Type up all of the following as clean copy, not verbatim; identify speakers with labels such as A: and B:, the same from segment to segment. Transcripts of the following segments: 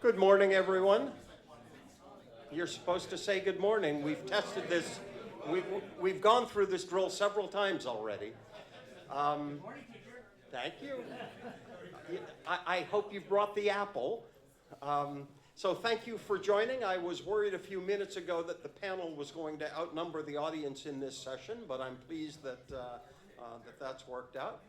A: Good morning, everyone. You're supposed to say good morning. We've tested this. We've gone through this drill several times already. Thank you. I hope you brought the apple. So thank you for joining. I was worried a few minutes ago that the panel was going to outnumber the audience in this session, but I'm pleased that that's worked out.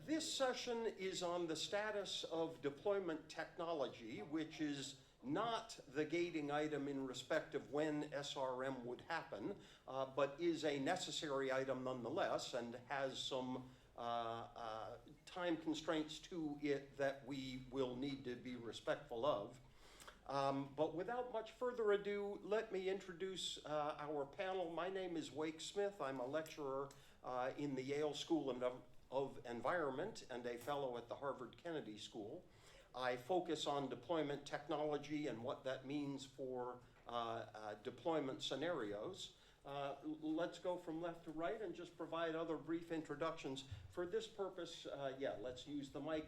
A: This session is on the status of deployment technology, which is not the gating item in respect of when SRM would happen, but is a necessary item nonetheless and has some time constraints to it that we will need to be respectful of. But without much further ado, let me introduce our panel. My name is Wake Smith. I'm a lecturer in the Yale School of Environment and a fellow at the Harvard Kennedy School. I focus on deployment technology and what that means for deployment scenarios. Let's go from left to right and just provide other brief introductions. For this purpose, let's use the mic.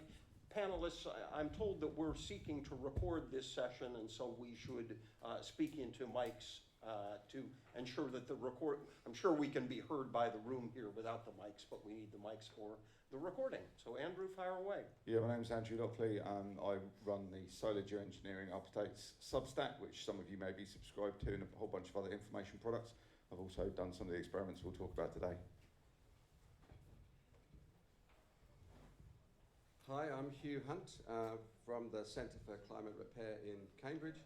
A: Panelists, I'm told that we're seeking to record this session, and so we should speak into mics to ensure that I'm sure we can be heard by the room here without the mics, but we need the mics for the recording. So Andrew, fire away.
B: Yeah, my name's Andrew Lockley. I run the Solar Geoengineering Updates Substack, which some of you may be subscribed to, and a whole bunch of other information products. I've also done some of the experiments we'll talk about today.
C: Hi, I'm Hugh Hunt from the Centre for Climate Repair in Cambridge.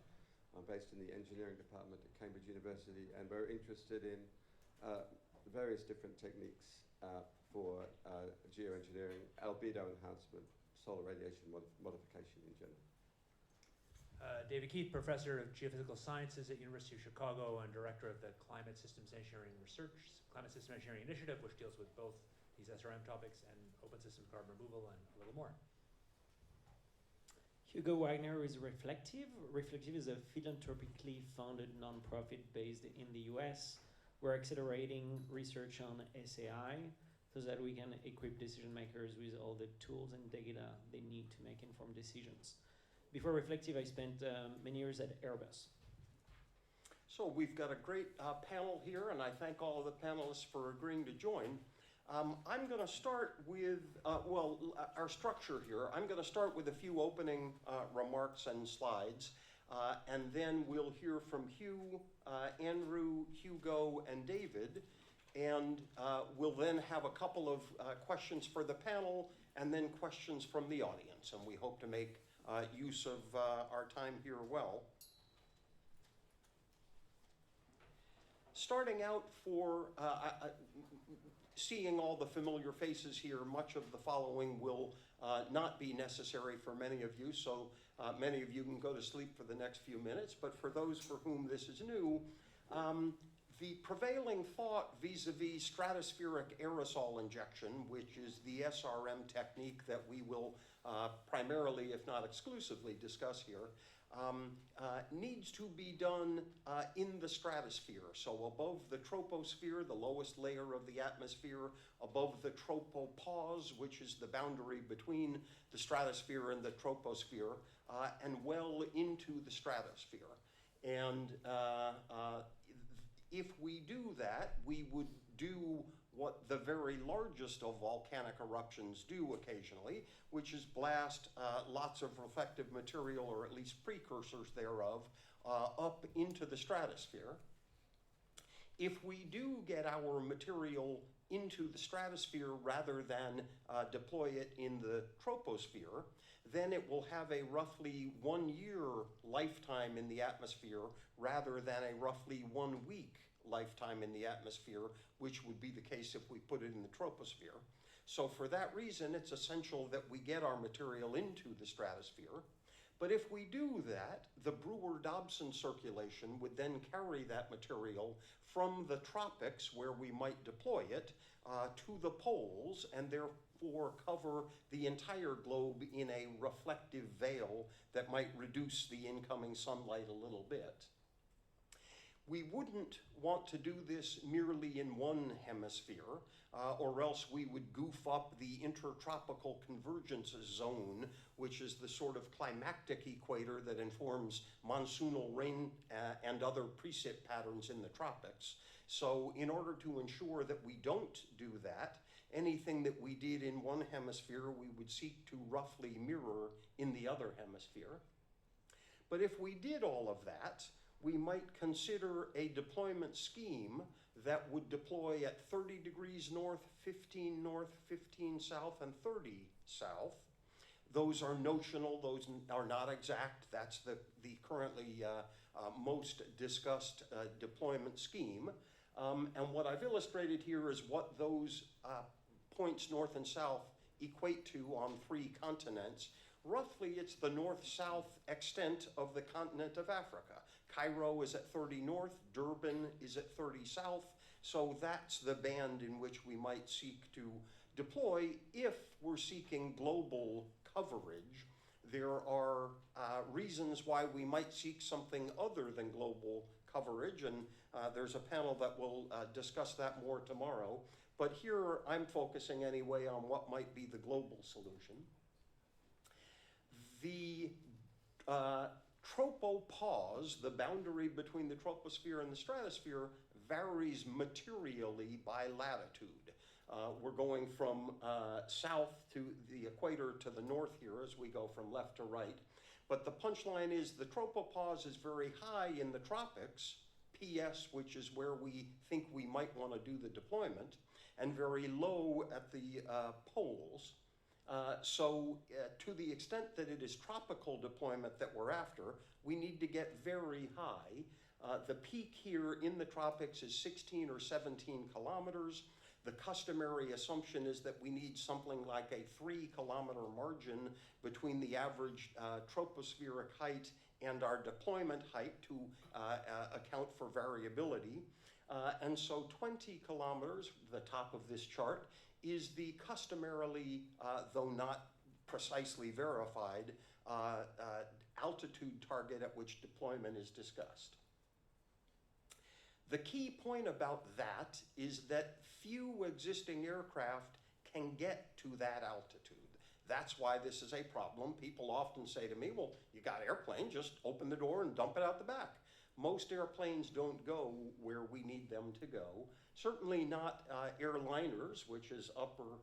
C: I'm based in the engineering department at Cambridge University, and we're interested in various different techniques for geoengineering, albedo enhancement, solar radiation modification in general.
D: David Keith, Professor of Geophysical Sciences at University of Chicago and Director of the Climate Systems Engineering Initiative, which deals with both these SRM topics and open systems carbon removal and a little more.
E: Hugo Wagner is Reflective. Reflective is a philanthropically funded nonprofit based in the US. We're accelerating research on SAI so that we can equip decision makers with all the tools and data they need to make informed decisions. Before Reflective, I spent many years at Airbus.
A: So we've got a great panel here, and I thank all of the panelists for agreeing to join. I'm going to start with, our structure here. I'm going to start with a few opening remarks and slides, and then we'll hear from Hugh, Andrew, Hugo, and David, and we'll then have a couple of questions for the panel, and then questions from the audience, and we hope to make use of our time here well. Starting out for seeing all the familiar faces here, much of the following will not be necessary for many of you, so many of you can go to sleep for the next few minutes. But for those for whom this is new, the prevailing thought vis-a-vis stratospheric aerosol injection, which is the SRM technique that we will primarily, if not exclusively, discuss here, needs to be done in the stratosphere. So above the troposphere, the lowest layer of the atmosphere, above the tropopause, which is the boundary between the stratosphere and the troposphere, and well into the stratosphere. And if we do that, we would do what the very largest of volcanic eruptions do occasionally, which is blast lots of reflective material, or at least precursors thereof, up into the stratosphere. If we do get our material into the stratosphere rather than deploy it in the troposphere, then it will have a roughly 1 year lifetime in the atmosphere rather than a roughly 1 week lifetime in the atmosphere, which would be the case if we put it in the troposphere. So for that reason, it's essential that we get our material into the stratosphere. But if we do that, the Brewer-Dobson circulation would then carry that material from the tropics, where we might deploy it, to the poles, and therefore cover the entire globe in a reflective veil that might reduce the incoming sunlight a little bit. We wouldn't want to do this merely in one hemisphere, or else we would goof up the intertropical convergence zone, which is the sort of climactic equator that informs monsoonal rain and other precip patterns in the tropics. So in order to ensure that we don't do that, anything that we did in one hemisphere, we would seek to roughly mirror in the other hemisphere. But if we did all of that, we might consider a deployment scheme that would deploy at 30 degrees north, 15 north, 15 south, and 30 south. Those are notional, those are not exact. That's the currently most discussed deployment scheme. And what I've illustrated here is what those points north and south equate to on 3 continents. Roughly, it's the north-south extent of the continent of Africa. Cairo is at 30 north, Durban is at 30 south, so that's the band in which we might seek to deploy if we're seeking global coverage. There are reasons why we might seek something other than global coverage, and there's a panel that will discuss that more tomorrow. But here I'm focusing anyway on what might be the global solution. The tropopause, the boundary between the troposphere and the stratosphere, varies materially by latitude. We're going from south to the equator to the north here as we go from left to right. But the punchline is the tropopause is very high in the tropics, PS, which is where we think we might want to do the deployment, and very low at the poles. So to the extent that it is tropical deployment that we're after, we need to get very high. The peak here in the tropics is 16 or 17 kilometers. The customary assumption is that we need something like a 3-kilometer margin between the average tropospheric height and our deployment height to account for variability. And so 20 kilometers, the top of this chart, is the customarily, though not precisely verified, altitude target at which deployment is discussed. The key point about that is that few existing aircraft can get to that altitude. That's why this is a problem. People often say to me, well, you got airplane, just open the door and dump it out the back. Most airplanes don't go where we need them to go. Certainly not airliners, which is upper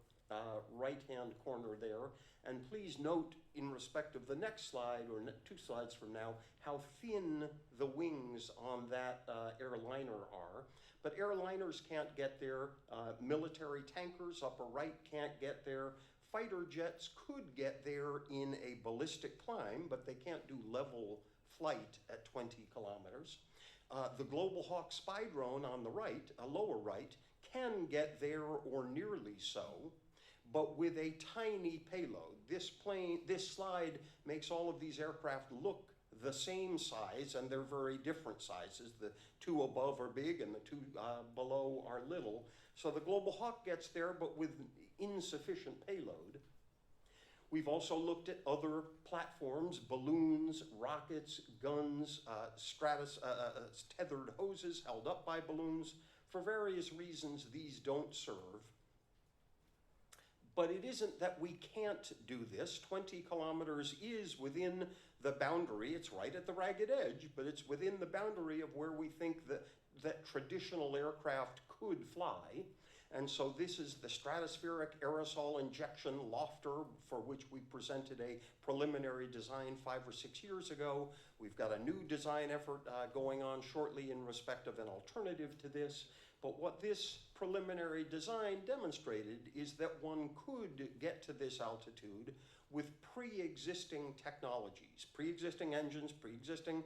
A: right-hand corner there. And please note, in respect of the next slide, or 2 slides from now, how thin the wings on that airliner are. But airliners can't get there. Military tankers, upper right, can't get there. Fighter jets could get there in a ballistic climb, but they can't do level flight at 20 kilometers. The Global Hawk spy drone on the right, lower right, can get there or nearly so, but with a tiny payload. This slide makes all of these aircraft look the same size, and they're very different sizes. The 2 above are big and the 2 below are little. So the Global Hawk gets there, but with insufficient payload. We've also looked at other platforms, balloons, rockets, guns, tethered hoses held up by balloons. For various reasons, these don't serve. But it isn't that we can't do this. 20 kilometers is within the boundary. It's right at the ragged edge, but it's within the boundary of where we think that traditional aircraft could fly. And so this is the stratospheric aerosol injection lofter, for which we presented a preliminary design 5 or 6 years ago. We've got a new design effort going on shortly in respect of an alternative to this. But what this preliminary design demonstrated is that one could get to this altitude with pre-existing technologies, pre-existing engines, pre-existing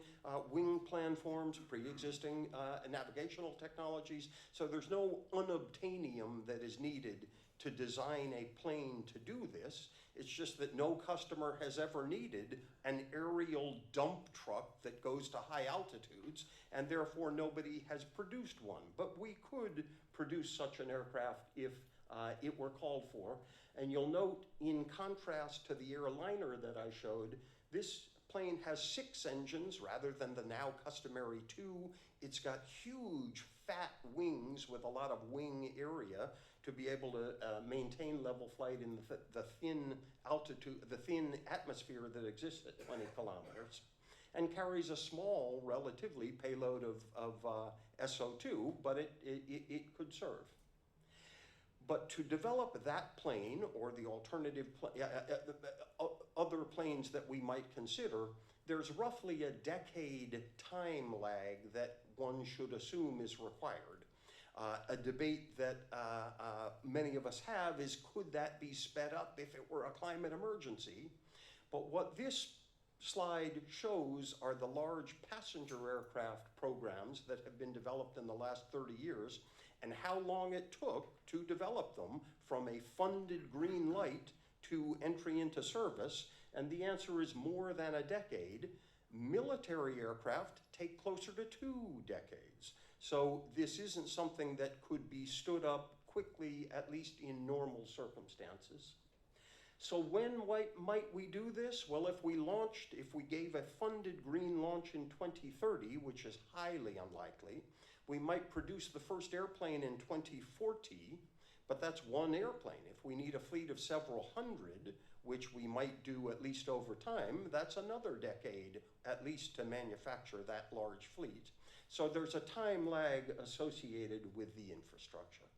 A: wing planforms, pre-existing navigational technologies. So there's no unobtanium that is needed to design a plane to do this. It's just that no customer has ever needed an aerial dump truck that goes to high altitudes, and therefore nobody has produced one. But we could produce such an aircraft if it were called for. And you'll note, in contrast to the airliner that I showed, this plane has 6 engines rather than the now customary 2. It's got huge fat wings with a lot of wing area to be able to maintain level flight in the thin altitude, the thin atmosphere that exists at 20 kilometers, and carries a small, relatively, payload of SO2, but it could serve. But to develop that plane or the alternative other planes that we might consider, there's roughly a decade time lag that one should assume is required. A debate that many of us have is, could that be sped up if it were a climate emergency? But what this slide shows are the large passenger aircraft programs that have been developed in the last 30 years, and how long it took to develop them from a funded green light to entry into service, and the answer is more than a decade. Military aircraft take closer to 2 decades. So this isn't something that could be stood up quickly, at least in normal circumstances. So when might we do this? Well, if we gave a funded green launch in 2030, which is highly unlikely, we might produce the first airplane in 2040, but that's one airplane. If we need a fleet of several hundred, which we might do at least over time, that's another decade at least to manufacture that large fleet. So there's a time lag associated with the infrastructure.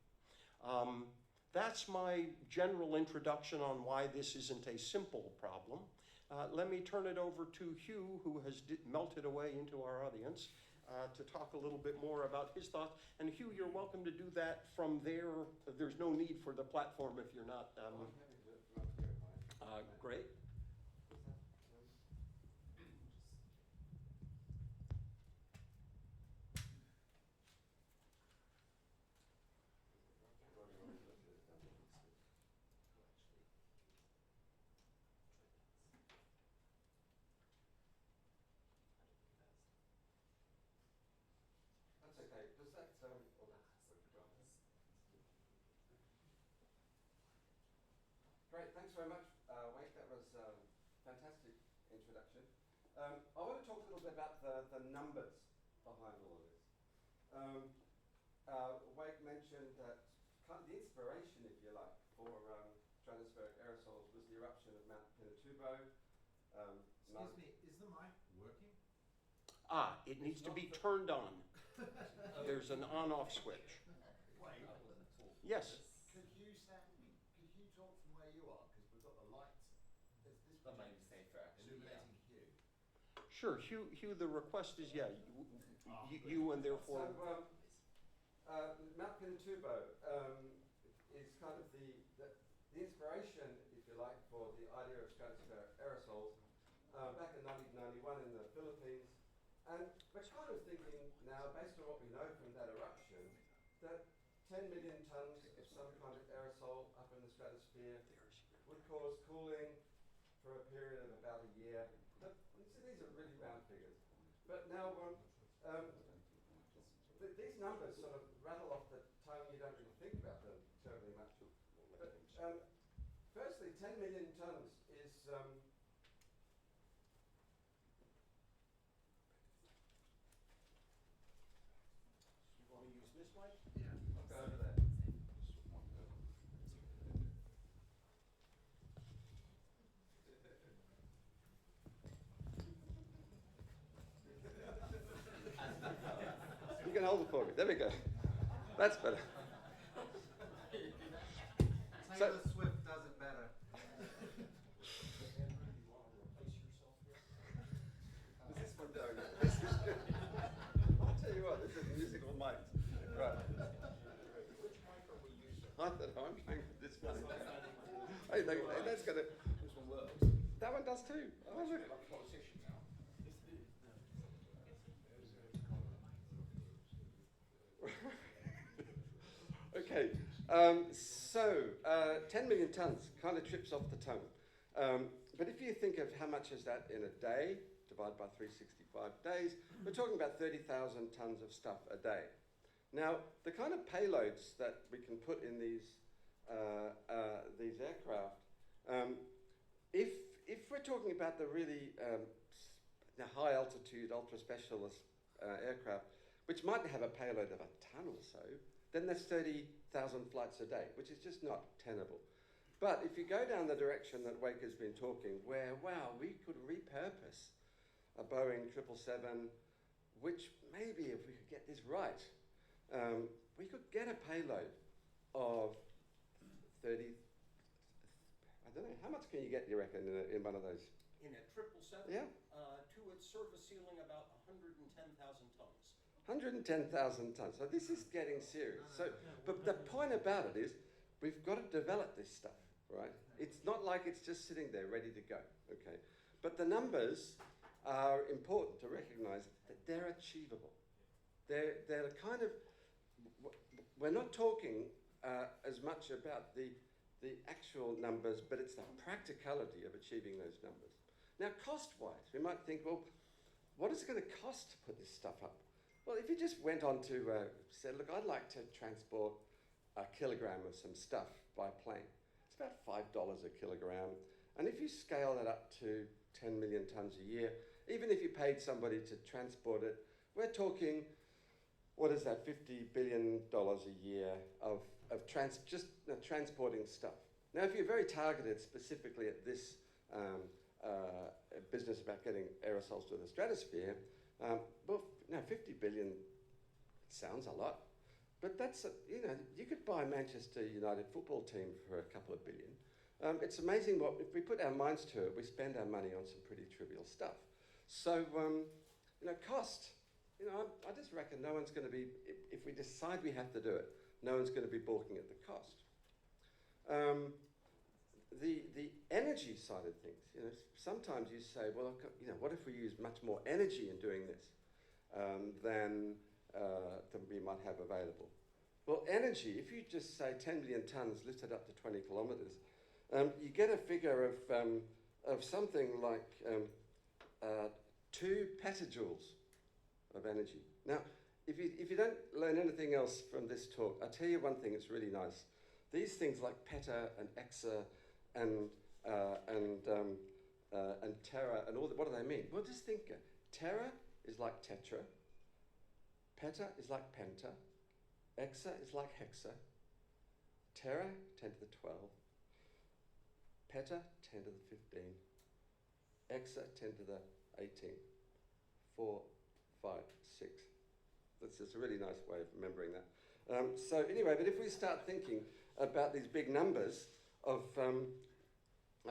A: That's my general introduction on why this isn't a simple problem. Let me turn it over to Hugh, who has melted away into our audience, to talk a little bit more about his thoughts. And Hugh, you're welcome to do that from there. There's no need for the platform if you're not. Great.
C: That's okay. Does that Great, thanks very much, Wade. That was a fantastic introduction. I want to talk a little bit about the numbers behind all of this. Wade mentioned that kind of the inspiration, if you like, for stratospheric aerosols was the eruption of Mount Pinatubo.
F: Excuse me, is the mic working?
A: It needs to be turned on. There's an on-off switch.
F: Wait,
A: Yes.
F: could you talk from where you are? Because we've got the lights.
G: That might be safer, actually.
F: Illuminating Hugh.
A: Sure, Hugh, the request is, you and therefore.
C: So, Mount Pinatubo is kind of the inspiration, if you like, for the idea of stratospheric aerosols back in 1991 in the Philippines. And we're kind of thinking now, based on what we know from that eruption, that 10 million tons of some kind of aerosol up in the stratosphere would cause cooling for a period of about a year. But, so these are really round figures. But now, these numbers sort of rattle off the tongue. You don't really think about them terribly much. But firstly, 10 million tons is
A: You want to use this mic?
F: Yeah.
C: I'll go over there. You can hold it for me. There we go. That's better.
F: Taylor Swift does it better.
C: Is this one going? I'll tell you what, this is musical mics. Right.
A: Which mic are we using?
C: I thought I'm going with this one. Hey, that's gonna.
G: This one works.
C: That one does too. Oh, look.
G: I'm a politician now.
C: Okay, so 10 million tons kind of trips off the tongue. But if you think of how much is that in a day, divided by 365 days, we're talking about 30,000 tons of stuff a day. Now, the kind of payloads that we can put in these aircraft, if we're talking about the really high altitude, ultra specialist aircraft, which might have a payload of a ton or so, then that's 30,000 flights a day, which is just not tenable. But if you go down the direction that Wake has been talking, where, wow, we could repurpose a Boeing 777, which maybe if we could get this right, we could get a payload of 30, I don't know, how much can you get, do you reckon, in one of those?
A: In a 777,
C: Yeah.
A: To its surface ceiling, about 110,000 tons.
C: 110,000 tons. So this is getting serious. So, but the point about it is, we've got to develop this stuff, right? It's not like it's just sitting there ready to go, okay? But the numbers are important to recognize that they're achievable. They're kind of, we're not talking as much about the actual numbers, but it's the practicality of achieving those numbers. Now, cost-wise, we might think, well, what is it going to cost to put this stuff up? Well, if you just went on to said, look, I'd like to transport a kilogram of some stuff by plane. It's about $5 a kilogram. And if you scale that up to 10 million tons a year, even if you paid somebody to transport it, we're talking, what is that, $50 billion a year of transporting stuff. Now, if you're very targeted specifically at this business about getting aerosols to the stratosphere, well, no, 50 billion sounds a lot, but that's, you could buy Manchester United football team for a couple of billion. It's amazing what, if we put our minds to it, we spend our money on some pretty trivial stuff. So, cost, I just reckon no one's going to be, if we decide we have to do it, no one's going to be balking at the cost. The energy side of things, sometimes you say, well, what if we use much more energy in doing this than we might have available? Well, energy, if you just say 10 million tons lifted up to 20 kilometers, you get a figure of something like 2 petajoules of energy. Now, if you don't learn anything else from this talk, I'll tell you one thing that's really nice. These things like peta and exa and tera and all that, what do they mean? Well, just think, tera is like tetra, peta is like penta, exa is like hexa, tera 10 to the 12, peta 10 to the 15, exa 10 to the 18, 4, 5, 6. That's just a really nice way of remembering that. So anyway, but if we start thinking about these big numbers of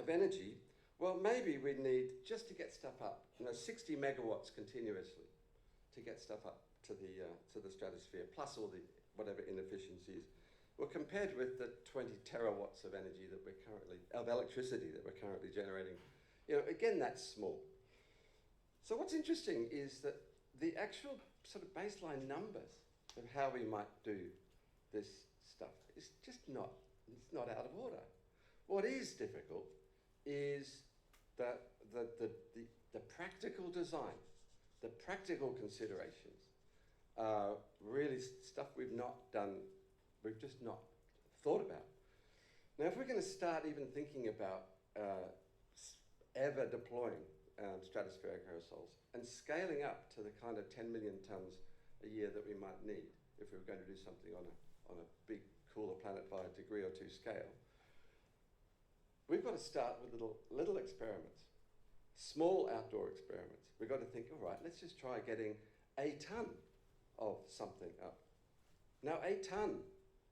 C: energy, well, maybe we need, just to get stuff up, 60 megawatts continuously to get stuff up to the stratosphere, plus all the whatever inefficiencies. Well, compared with the 20 terawatts of energy that we're currently, of electricity that we're currently generating, again, that's small. So what's interesting is that the actual sort of baseline numbers of how we might do this stuff is just not, it's not out of order. What is difficult is the practical design, the practical considerations are really stuff we've not done, we've just not thought about. Now, if we're going to start even thinking about ever deploying stratospheric aerosols and scaling up to the kind of 10 million tons a year that we might need if we were going to do something on a big, cooler planet by a degree or 2 scale, we've got to start with little experiments, small outdoor experiments. We've got to think, all right, let's just try getting a ton of something up. Now, a ton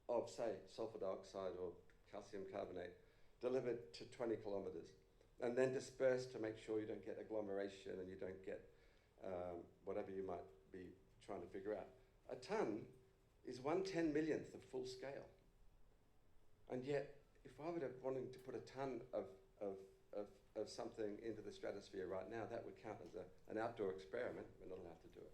C: of, say, sulfur dioxide or calcium carbonate delivered to 20 kilometers and then dispersed to make sure you don't get agglomeration and you don't get whatever you might be trying to figure out. A ton is 1/10,000,000th of full scale. And yet, if I were wanting to put a ton of something into the stratosphere right now, that would count as an outdoor experiment. We're not allowed to do it.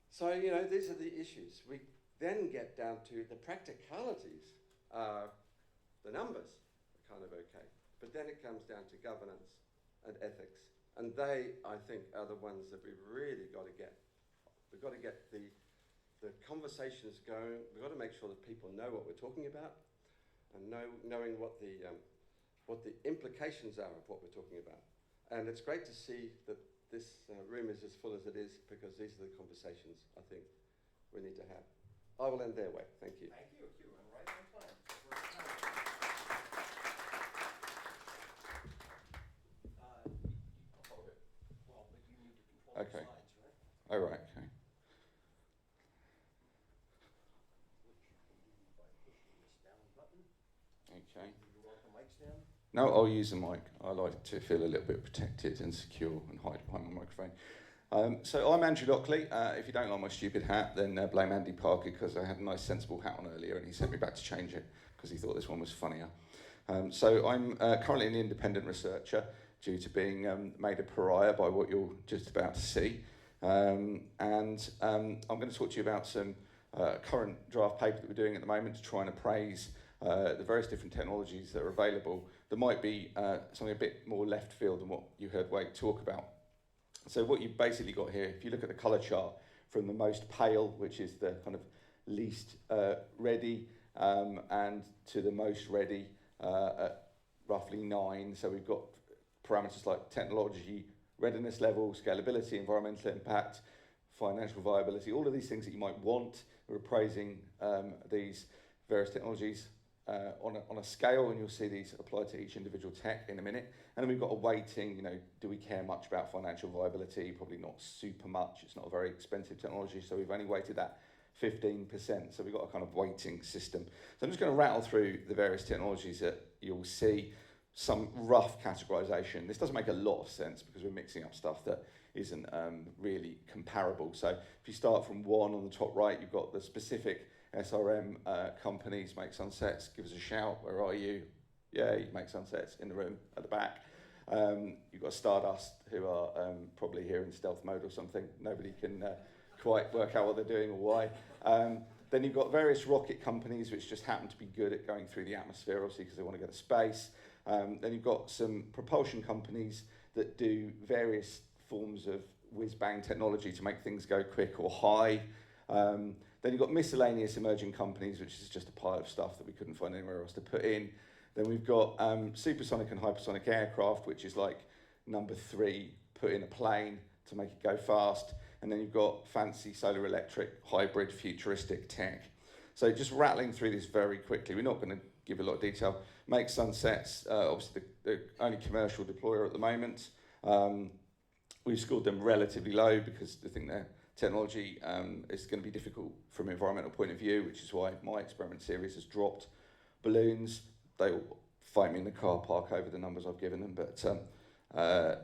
C: So, these are the issues. We then get down to the practicalities. The numbers are kind of okay. But then it comes down to governance and ethics. And they, I think, are the ones that we've really got to get. We've got to get the conversations going. We've got to make sure that people know what we're talking about and knowing what the implications are of what we're talking about. And it's great to see that room is as full as it is because these are the conversations I think we need to have. I will end there, Wade. Thank you.
A: Thank you, Hugh, and right on time. Well, but you need to control the
B: Okay.
A: slides, right?
B: All right, okay.
A: Which you can do by pushing this down button.
B: Okay.
A: You want the mic stand?
B: No, I'll use the mic. I like to feel a little bit protected and secure and hide behind my microphone. So I'm Andrew Lockley. If you don't like my stupid hat, then blame Andy Parker because I had a nice sensible hat on earlier and he sent me back to change it because he thought this one was funnier. So I'm currently an independent researcher due to being made a pariah by what you're just about to see. I'm going to talk to you about some current draft paper that we're doing at the moment to try and appraise the various different technologies that are available. There might be something a bit more left field than what you heard Wade talk about. So what you've basically got here, if you look at the colour chart from the most pale, which is the kind of least ready, and to the most ready at roughly 9. So we've got parameters like technology, readiness level, scalability, environmental impact, financial viability, all of these things that you might want. We're appraising these various technologies on a scale, and you'll see these apply to each individual tech in a minute. And then we've got a weighting, you know, do we care much about financial viability? Probably not super much. It's not a very expensive technology, so we've only weighted that 15%. So we've got a kind of weighting system. So I'm just going to rattle through the various technologies that you'll see, some rough categorization. This doesn't make a lot of sense because we're mixing up stuff that isn't really comparable. So if you start from 1 on the top right, you've got the specific SRM companies. Make Sunsets, give us a shout, where are you? Yay, Make Sunsets in the room at the back. You've got Stardust, who are probably here in stealth mode or something. Nobody can quite work out what they're doing or why. Then you've got various rocket companies which just happen to be good at going through the atmosphere, obviously, because they want to go to space. Then you've got some propulsion companies that do various forms of whiz-bang technology to make things go quick or high. Then you've got miscellaneous emerging companies, which is just a pile of stuff that we couldn't find anywhere else to put in. Then we've got supersonic and hypersonic aircraft, which is like number 3, put in a plane to make it go fast. And then you've got fancy solar electric, hybrid, futuristic tech. So just rattling through this very quickly. We're not going to give a lot of detail. Make Sunsets, obviously the only commercial deployer at the moment. We've scored them relatively low because I think their technology is going to be difficult from an environmental point of view, which is why my experiment series has dropped. Balloons, they will fight me in the car park over the numbers I've given them, but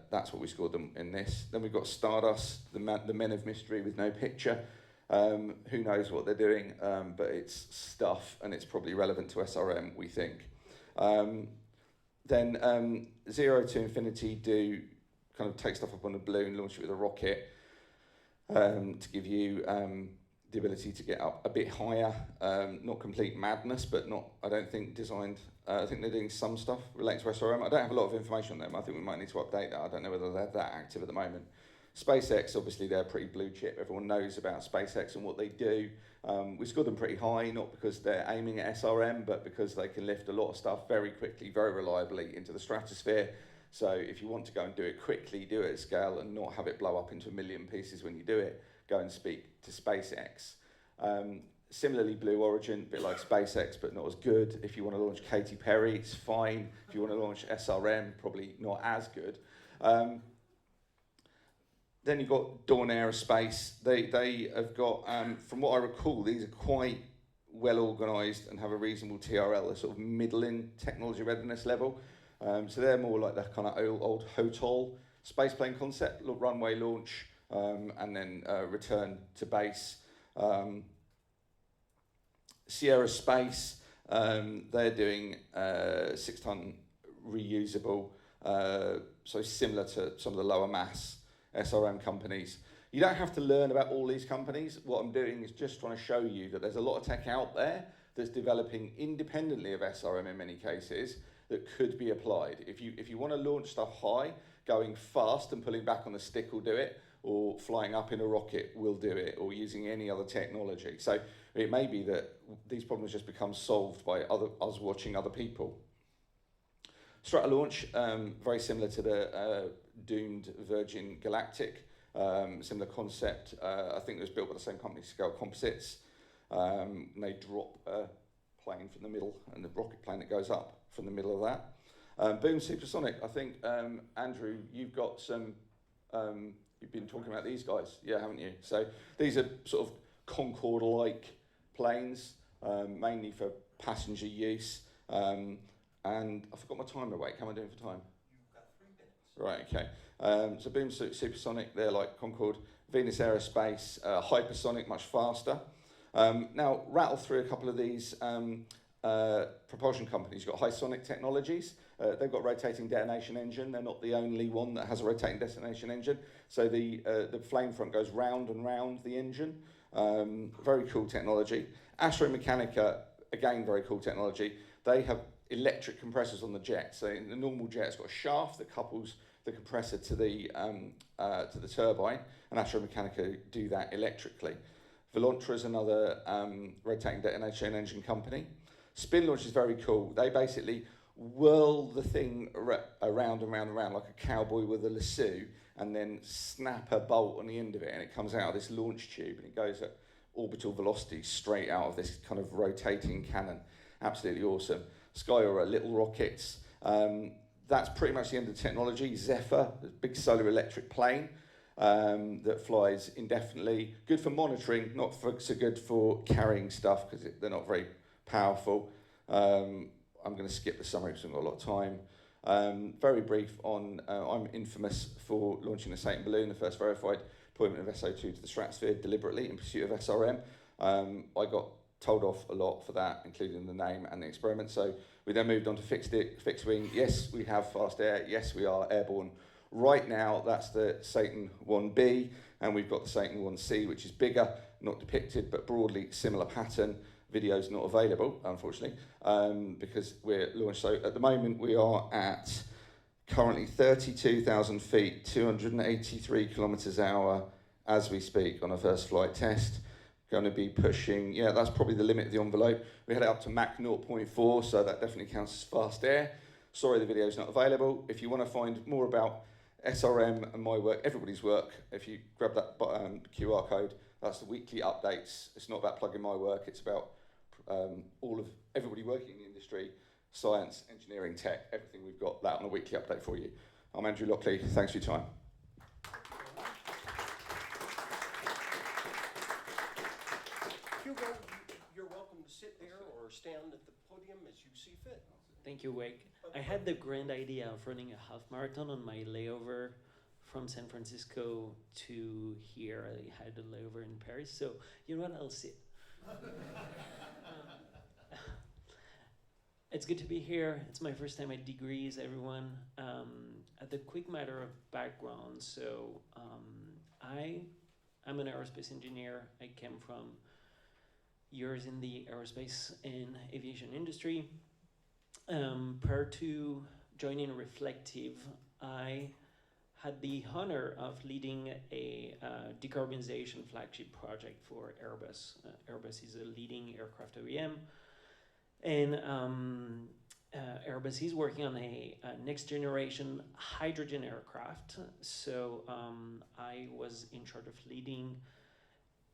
B: that's what we scored them in this. Then we've got Stardust, the men of mystery with no picture. Who knows what they're doing, but it's stuff, and it's probably relevant to SRM, we think. Then Zero to Infinity do kind of take stuff up on a balloon, launch it with a rocket, to give you the ability to get up a bit higher. Not complete madness, but not, I don't think, designed. I think they're doing some stuff relating to SRM. I don't have a lot of information on them. I think we might need to update that. I don't know whether they're that active at the moment. SpaceX, obviously, they're pretty blue chip. Everyone knows about SpaceX and what they do. We scored them pretty high, not because they're aiming at SRM, but because they can lift a lot of stuff very quickly, very reliably into the stratosphere. So if you want to go and do it quickly, do it at scale and not have it blow up into a million pieces when you do it, go and speak to SpaceX. Similarly, Blue Origin, a bit like SpaceX, but not as good. If you want to launch Katy Perry, it's fine. If you want to launch SRM, probably not as good. Then you've got Dawn Aerospace. They have got, from what I recall, these are quite well organised and have a reasonable TRL, a sort of middling technology readiness level. So they're more like that kind of old HOTOL spaceplane concept, runway launch, and then return to base. Sierra Space, they're doing 6-ton reusable, so similar to some of the lower mass SRM companies. You don't have to learn about all these companies. What I'm doing is just trying to show you that there's a lot of tech out there that's developing independently of SRM in many cases that could be applied. If you want to launch stuff high, going fast and pulling back on the stick will do it, or flying up in a rocket will do it, or using any other technology. So it may be that these problems just become solved by us watching other people. Stratolaunch, very similar to the doomed Virgin Galactic. Similar concept. I think it was built by the same company, Scale Composites. And they drop a plane from the middle, and the rocket plane that goes up from the middle of that. Boom Supersonic. I think Andrew, you've got some. You've been talking about these guys, yeah, haven't you? So these are sort of Concorde-like planes, mainly for passenger use. And I forgot my timer. Wait, how am I doing for time?
A: You've got 3 minutes.
B: Right, okay. So Boom Supersonic, they're like Concorde. Venus Aerospace, hypersonic, much faster. Now, rattle through a couple of these propulsion companies. You've got Hysonic Technologies. They've got rotating detonation engine. They're not the only one that has a rotating detonation engine. So the flame front goes round and round the engine. Very cool technology. Astro Mechanica, again, very cool technology. They have electric compressors on the jet. So in the normal jet, it's got a shaft that couples the compressor to the turbine, and Astro Mechanica do that electrically. Velantra is another rotating detonation engine company. Spin Launch is very cool. They basically whirl the thing around and round and round like a cowboy with a lasso, and then snap a bolt on the end of it, and it comes out of this launch tube, and it goes at orbital velocity straight out of this kind of rotating cannon. Absolutely awesome. Skyora, little rockets. That's pretty much the end of the technology. Zephyr, a big solar electric plane that flies indefinitely. Good for monitoring, not so good for carrying stuff because they're not very powerful. I'm going to skip the summary because I've got a lot of time. Very brief on, I'm infamous for launching the Satan balloon, the first verified deployment of SO2 to the stratosphere deliberately in pursuit of SRM. I got told off a lot for that, including the name and the experiment. So we then moved on to fixed wing. Yes, we have fast air. Yes, we are airborne. Right now, that's the Satan 1B, and we've got the Satan 1C, which is bigger, not depicted, but broadly similar pattern. Video's not available, unfortunately, because we're launched. So at the moment, we are at currently 32,000 feet, 283 kilometers an hour as we speak on our first flight test. Going to be pushing, yeah, that's probably the limit of the envelope. We had it up to Mach 0.4, so that definitely counts as fast air. Sorry, the video's not available. If you want to find more about SRM and my work, everybody's work, if you grab that QR code, that's the weekly updates. It's not about plugging my work, it's about everybody working in the industry, science, engineering, tech, everything. We've got that on a weekly update for you. I'm Andrew Lockley, thanks for your time.
A: Hugo, you're welcome to sit there or stand at the podium as you see fit.
E: Thank you, Wake. I had the grand idea of running a half marathon on my layover from San Francisco to here. I had a layover in Paris, so you know what, I'll sit. It's good to be here. It's my first time at Degrees, everyone. At the quick matter of background, so I'm an aerospace engineer. I came from years in the aerospace and aviation industry. Prior to joining Reflective, I had the honor of leading a decarbonization flagship project for Airbus. Airbus is a leading aircraft OEM, and Airbus is working on a next generation hydrogen aircraft. So I was in charge of leading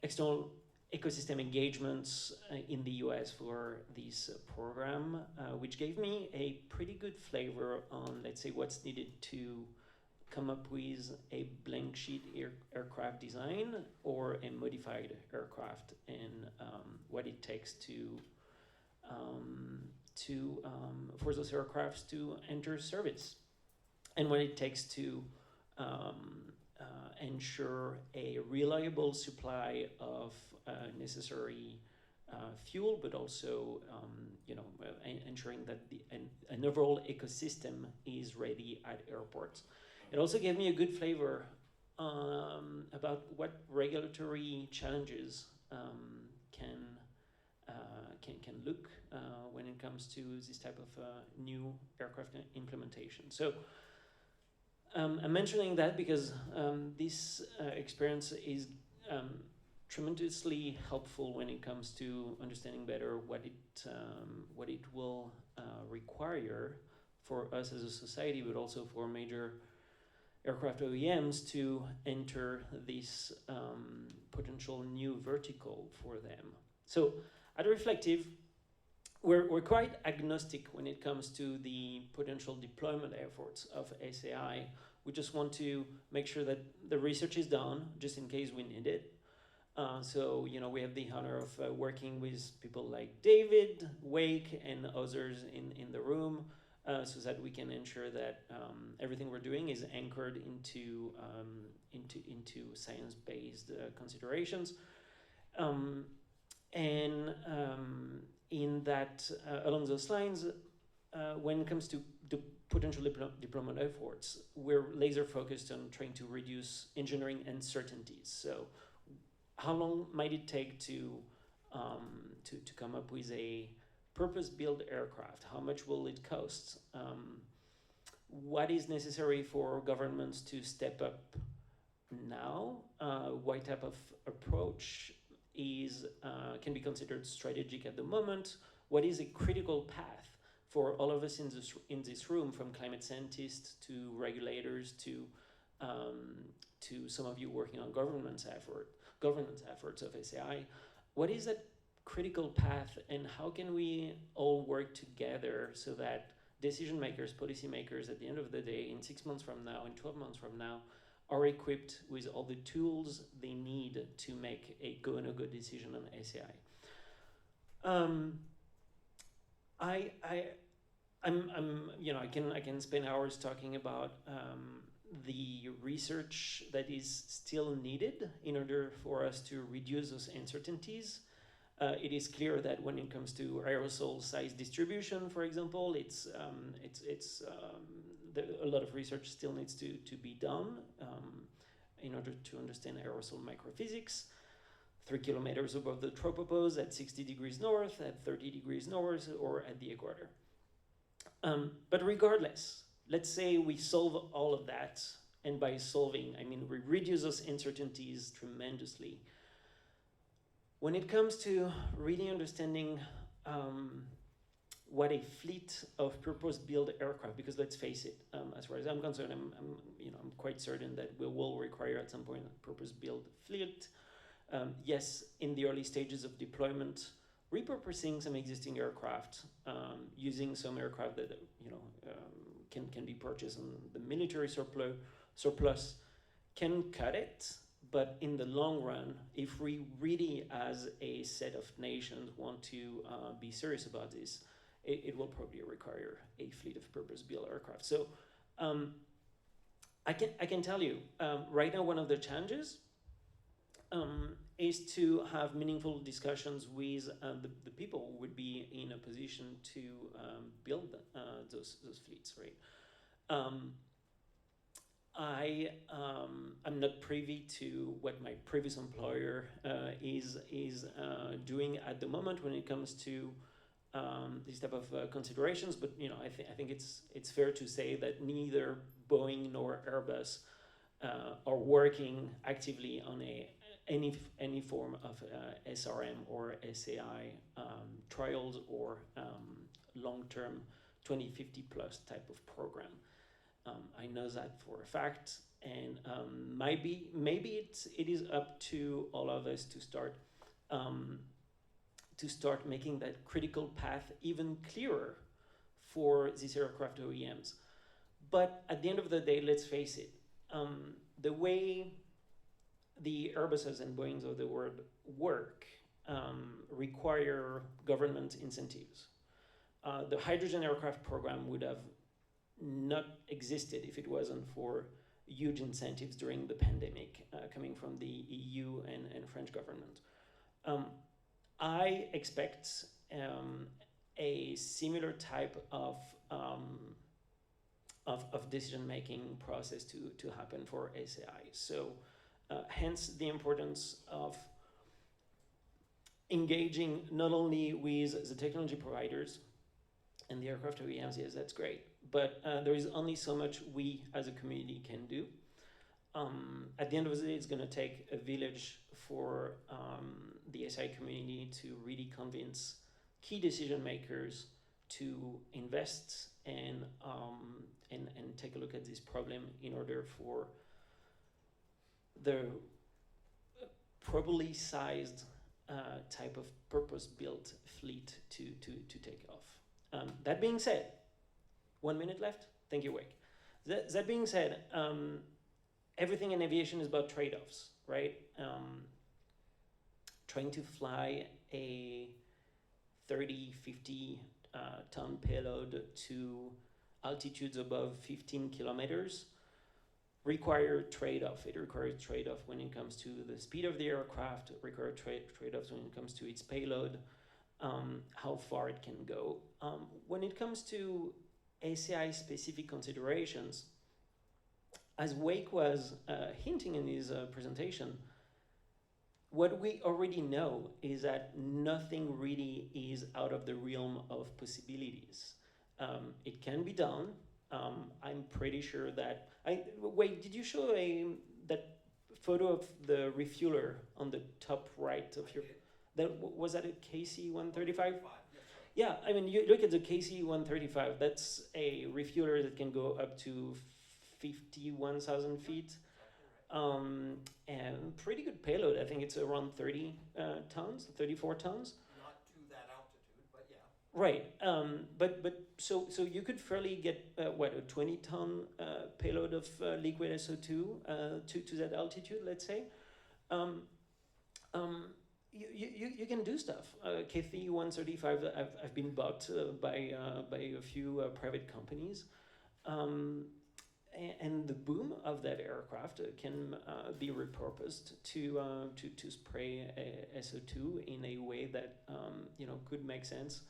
E: external ecosystem engagements in the US for this program, which gave me a pretty good flavor on, let's say, what's needed to come up with a blank sheet aircraft design or a modified aircraft, and what it takes for those aircrafts to enter service, and what it takes to ensure a reliable supply of necessary fuel, but also ensuring that an overall ecosystem is ready at airports. It also gave me a good flavor about what regulatory challenges can look when it comes to this type of new aircraft implementation. So I'm mentioning that because this experience is tremendously helpful when it comes to understanding better what it will require for us as a society, but also for major aircraft OEMs to enter this potential new vertical for them. So at Reflective, we're quite agnostic when it comes to the potential deployment efforts of SAI. We just want to make sure that the research is done, just in case we need it. So, we have the honor of working with people like David, Wake, and others in the room, so that we can ensure that everything we're doing is anchored into science-based considerations. In that, along those lines, when it comes to the potential deployment efforts, we're laser focused on trying to reduce engineering uncertainties. So, how long might it take to come up with a purpose-built aircraft? How much will it cost? What is necessary for governments to step up now? What type of approach can be considered strategic at the moment? What is a critical path for all of us in this room, from climate scientists to regulators to some of you working on governance efforts of SAI? What is that critical path, and how can we all work together so that decision makers, policymakers, at the end of the day, in 6 months from now, in 12 months from now, are equipped with all the tools they need to make a go and a go decision on SAI. I can spend hours talking about the research that is still needed in order for us to reduce those uncertainties. It is clear that when it comes to aerosol size distribution, for example, a lot of research still needs to be done in order to understand aerosol microphysics. 3 kilometers above the tropopause, at 60 degrees north, at 30 degrees north, or at the equator. But regardless, let's say we solve all of that, and by solving, I mean we reduce those uncertainties tremendously. When it comes to really understanding what a fleet of purpose-built aircraft, because let's face it, as far as I'm concerned, I'm quite certain that we will require at some point a purpose-built fleet. Yes, in the early stages of deployment, repurposing some existing aircraft, using some aircraft that can be purchased on the military surplus can cut it. But in the long run, if we really, as a set of nations, want to be serious about this, it will probably require a fleet of purpose-built aircraft. So I can tell you, right now, one of the challenges is to have meaningful discussions with the people who would be in a position to build those fleets, right? I'm not privy to what my previous employer is doing at the moment when it comes to these type of considerations, but I think it's fair to say that neither Boeing nor Airbus are working actively on any form of SRM or SAI trials or long-term 2050 plus type of program. I know that for a fact, and maybe it is up to all of us to start making that critical path even clearer for these aircraft OEMs. But at the end of the day, let's face it, the way the Airbuses and Boeings of the world work require government incentives. The hydrogen aircraft program would have not existed if it wasn't for huge incentives during the pandemic coming from the EU and French government. I expect a similar type of decision-making process to happen for SAI. So hence the importance of engaging not only with the technology providers and the aircraft OEMs, yes, that's great, but there is only so much we as a community can do. At the end of the day, it's going to take a village for the SAI community to really convince key decision makers to invest and take a look at this problem in order for the properly sized type of purpose-built fleet to take off. That being said, 1 minute left. Thank you, Wake. That being said, everything in aviation is about trade-offs, right? Trying to fly a 30, 50 ton payload to altitudes above 15 kilometers require trade-off. It requires trade-off when it comes to the speed of the aircraft, it requires trade-offs when it comes to its payload, how far it can go. When it comes to SAI specific considerations, as Wake was hinting in his presentation, what we already know is that nothing really is out of the realm of possibilities. It can be done. I'm pretty sure that Wait, did you show that photo of the refueler on the top right of your? Was that a KC-135? Yeah, I mean, you look at the KC-135. That's a refueler that can go up to 51,000 feet. And pretty good payload. I think it's around 30 tons, 34 tons.
A: Not to that altitude, but yeah.
E: Right, but so you could fairly get what, a 20-ton payload of liquid SO2 to that altitude, let's say. You can do stuff. KC-135 I've been bought by a few private companies, and the boom of that aircraft can be repurposed to spray SO2 in a way that could make sense.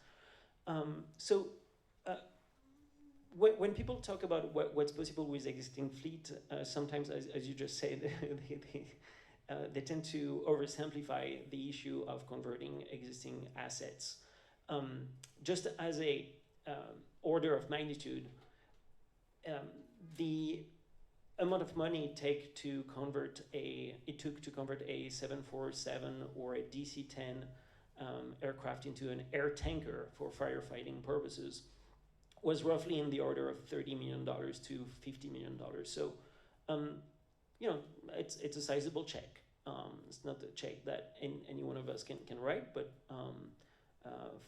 E: When people talk about what's possible with existing fleet, sometimes, as you just said, they tend to oversimplify the issue of converting existing assets. Just as a order of magnitude, the amount of money it took to convert a 747 or a DC-10 aircraft into an air tanker for firefighting purposes was roughly in the order of $30 million to $50 million. So, it's a sizable check. It's not a check that any one of us can write, but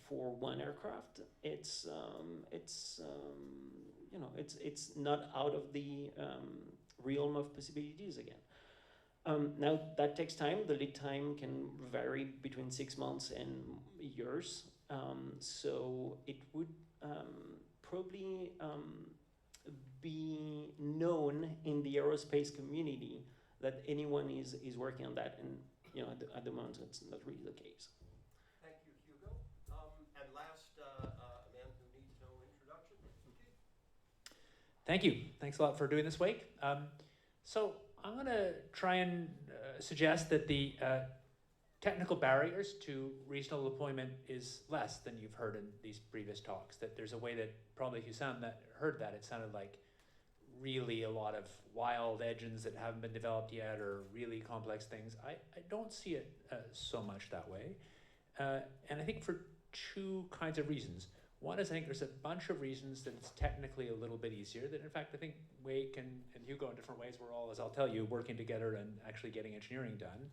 E: for one aircraft, it's not out of the realm of possibilities again. Now that takes time. The lead time can vary between 6 months and years. So it would probably be known in the aerospace community that anyone is working on that, and at the moment it's not really the case.
A: Thank you, Hugo. And last, a man who needs no introduction, Keith.
D: Thank you. Thanks a lot for doing this, Wake. So I'm going to try and suggest that the technical barriers to reasonable deployment is less than you've heard in these previous talks. That there's a way that probably if you heard that, it sounded like really a lot of wild engines that haven't been developed yet or really complex things. I don't see it so much that way. And I think for two kinds of reasons. One is I think there's a bunch of reasons that it's technically a little bit easier. That in fact I think Wake and Hugo in different ways, we're all, as I'll tell you, working together and actually getting engineering done.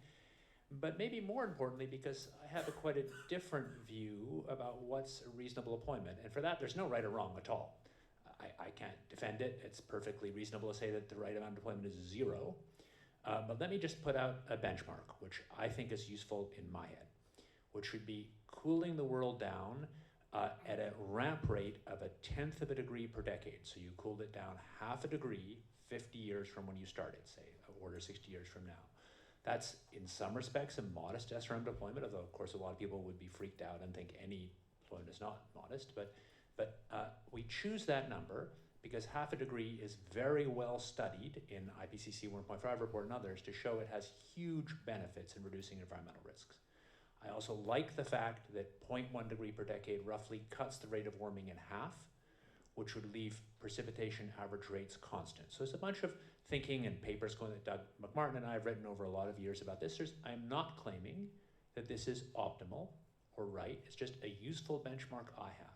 D: But maybe more importantly, because I have quite a different view about what's a reasonable deployment. And for that, there's no right or wrong at all. I can't defend it. It's perfectly reasonable to say that the right amount of deployment is 0. But let me just put out a benchmark, which I think is useful in my head, which would be cooling the world down at a ramp rate of 1/10 of a degree per decade. So you cooled it down 1/2 a degree 50 years from when you started, say, order 60 years from now. That's, in some respects, a modest SRM deployment, although, of course, a lot of people would be freaked out and think any deployment is not modest. But we choose that number because 1/2 a degree is very well studied in IPCC 1.5 report and others to show it has huge benefits in reducing environmental risks. I also like the fact that 0.1 degree per decade roughly cuts the rate of warming in half, which would leave precipitation average rates constant. So there's a bunch of thinking and papers going that Doug McMartin and I have written over a lot of years about this. I'm not claiming that this is optimal or right. It's just a useful benchmark I have.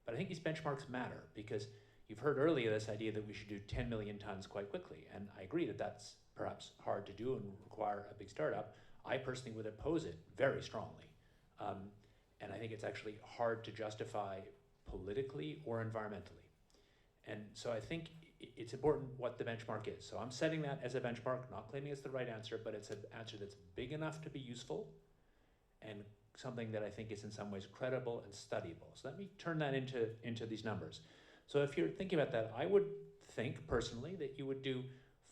D: But I think these benchmarks matter because you've heard earlier this idea that we should do 10 million tons quite quickly. And I agree that that's perhaps hard to do and require a big startup. I personally would oppose it very strongly. And I think it's actually hard to justify politically or environmentally. And so I think it's important what the benchmark is. So I'm setting that as a benchmark, not claiming it's the right answer, but it's an answer that's big enough to be useful and something that I think is in some ways credible and studyable. So let me turn that into these numbers. So if you're thinking about that, I would think personally that you would do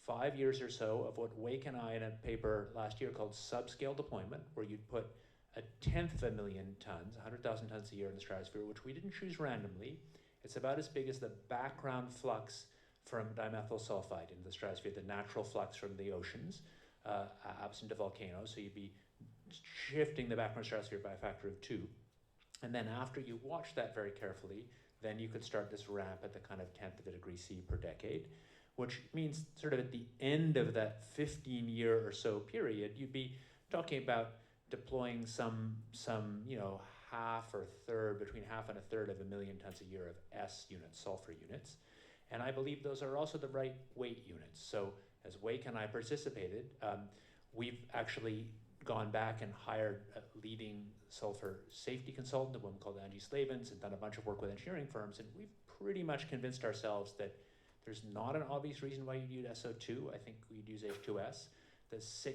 D: 5 years or so of what Wake and I in a paper last year called subscale deployment, where you'd put 1/10 of a million tons, 100,000 tons a year in the stratosphere, which we didn't choose randomly. It's about as big as the background flux from dimethyl sulfide in the stratosphere, the natural flux from the oceans, absent a volcano. So you'd be shifting the background stratosphere by a factor of 2. And then after you watch that very carefully, then you could start this ramp at the kind of 1/10 of a degree C per decade, which means sort of at the end of that 15-year or so period, you'd be talking about deploying some half or third, between half and a third of a million tons a year of S units, sulfur units. And I believe those are also the right weight units. So as Wake and I participated, we've actually gone back and hired a leading sulfur safety consultant, a woman called Angie Slavens, and done a bunch of work with engineering firms. And we've pretty much convinced ourselves that there's not an obvious reason why you'd use SO2. I think we'd use H2S.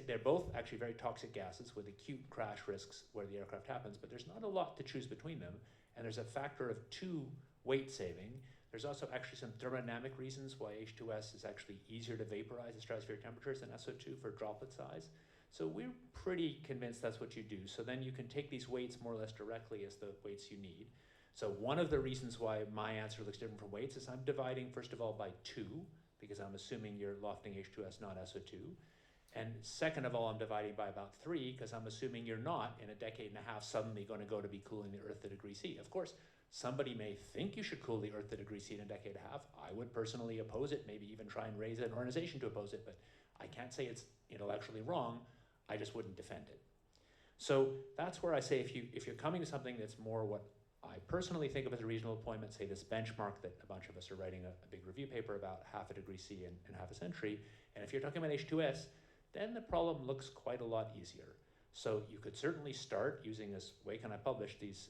D: They're both actually very toxic gases with acute crash risks where the aircraft happens, but there's not a lot to choose between them. And there's a factor of 2 weight saving. There's also actually some thermodynamic reasons why H2S is actually easier to vaporize at stratospheric temperatures than SO2 for droplet size. So we're pretty convinced that's what you do. So then you can take these weights more or less directly as the weights you need. So one of the reasons why my answer looks different from weights is I'm dividing, first of all, by 2, because I'm assuming you're lofting H2S, not SO2. And second of all, I'm dividing by about 3, because I'm assuming you're not, in a decade and a half, suddenly going to go to be cooling the Earth to degree C. Of course, somebody may think you should cool the Earth to degree C in a decade and a half. I would personally oppose it, maybe even try and raise an organization to oppose it, but I can't say it's intellectually wrong. I just wouldn't defend it. So that's where I say if you're coming to something that's more what I personally think of as a reasonable deployment, say this benchmark that a bunch of us are writing a big review paper about, half a degree C in half a century, and if you're talking about H2S, then the problem looks quite a lot easier. So you could certainly start using, as Wake and I published, these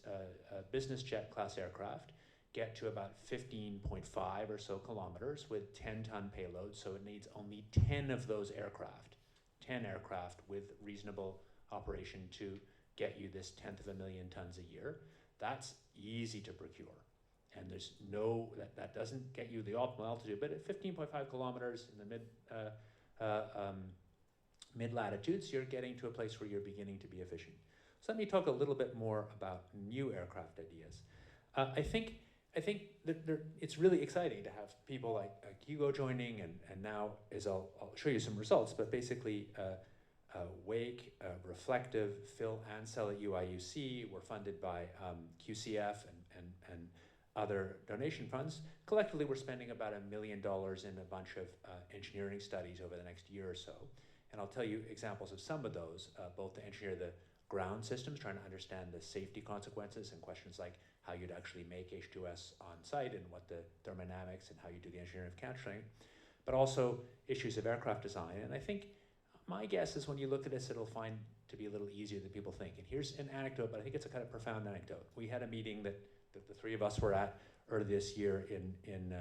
D: business jet class aircraft, get to about 15.5 or so kilometers with 10-ton payloads, so it needs only 10 of those aircraft, 10 aircraft with reasonable operation to get you this 1/10 of a million tons a year. That's easy to procure. And there's no, that doesn't get you the optimal altitude, but at 15.5 kilometers in the mid-latitudes, you're getting to a place where you're beginning to be efficient. So let me talk a little bit more about new aircraft ideas. I think that it's really exciting to have people like Hugo joining, and now I'll show you some results, but basically Wake, Reflective, Phil Ansell at UIUC were funded by QCF and other donation funds. Collectively, we're spending about $1 million in a bunch of engineering studies over the next year or so. And I'll tell you examples of some of those, both to engineer the ground systems, trying to understand the safety consequences and questions like how you'd actually make H2S on site and what the thermodynamics and how you do the engineering of capturing, but also issues of aircraft design. And I think my guess is when you look at this, it'll find to be a little easier than people think. And here's an anecdote, but I think it's a kind of profound anecdote. We had a meeting that the 3 of us were at earlier this year in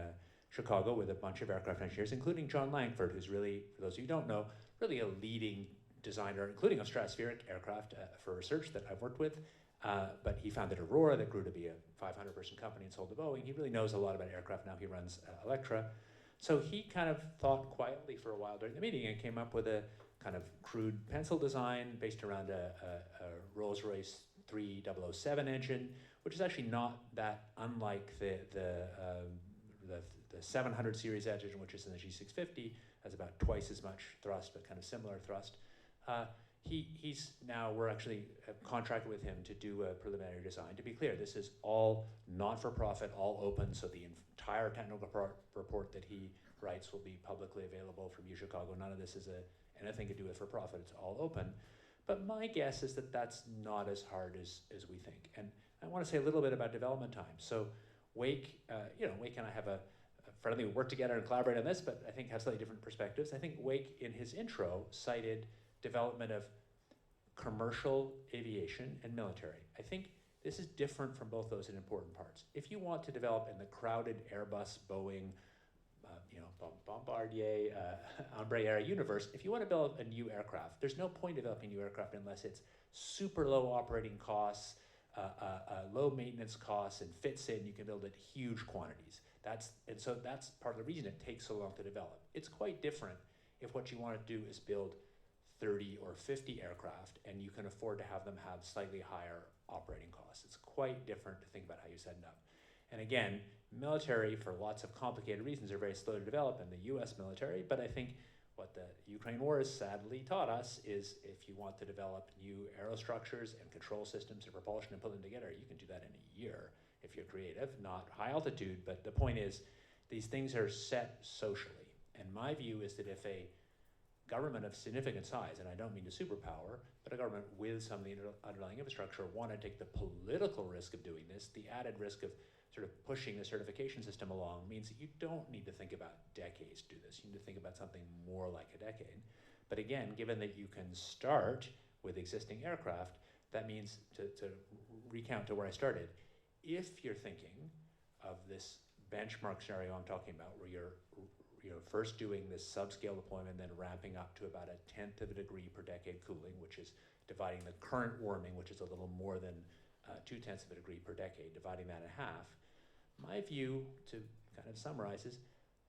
D: Chicago with a bunch of aircraft engineers, including John Langford, who's really, for those of you who don't know, really a leading designer, including of stratospheric aircraft for research that I've worked with. But he founded Aurora that grew to be a 500-person company and sold to Boeing. He really knows a lot about aircraft now. He runs Electra. So he kind of thought quietly for a while during the meeting and came up with a kind of crude pencil design based around a Rolls-Royce 3007 engine, which is actually not that unlike the 700 series engine, which is in the G650, has about twice as much thrust, but kind of similar thrust. We're actually contracted with him to do a preliminary design. To be clear, this is all not-for-profit, all open, so the entire technical report that he writes will be publicly available from UChicago. None of this is anything to do with for-profit, it's all open. But my guess is that that's not as hard as we think. And I want to say a little bit about development time. So Wake, Wake and I have a friendly work together and collaborate on this, but I think have slightly different perspectives. I think Wake, in his intro, cited development of commercial aviation and military. I think this is different from both those in important parts. If you want to develop in the crowded Airbus, Boeing, Bombardier, Embraer universe, if you want to build a new aircraft, there's no point developing a new aircraft unless it's super low operating costs, low maintenance costs, and fits in. You can build it huge quantities. So that's part of the reason it takes so long to develop. It's quite different if what you want to do is build 30 or 50 aircraft and you can afford to have them have slightly higher operating costs. It's quite different to think about how you set it up. And again, military, for lots of complicated reasons, are very slow to develop in the US military, but I think what the Ukraine war has sadly taught us is if you want to develop new aerostructures and control systems and propulsion and put them together, you can do that in a year if you're creative, not high altitude, but the point is these things are set socially. And my view is that if a government of significant size, and I don't mean a superpower, but a government with some of the underlying infrastructure want to take the political risk of doing this, the added risk of sort of pushing the certification system along means that you don't need to think about decades to do this. You need to think about something more like a decade. But again, given that you can start with existing aircraft, that means, to recount to where I started, if you're thinking of this benchmark scenario I'm talking about, where you're first doing this subscale deployment, then ramping up to about 1/10 of a degree per decade cooling, which is dividing the current warming, which is a little more than 2/10 of a degree per decade, dividing that in half. My view, to kind of summarize, is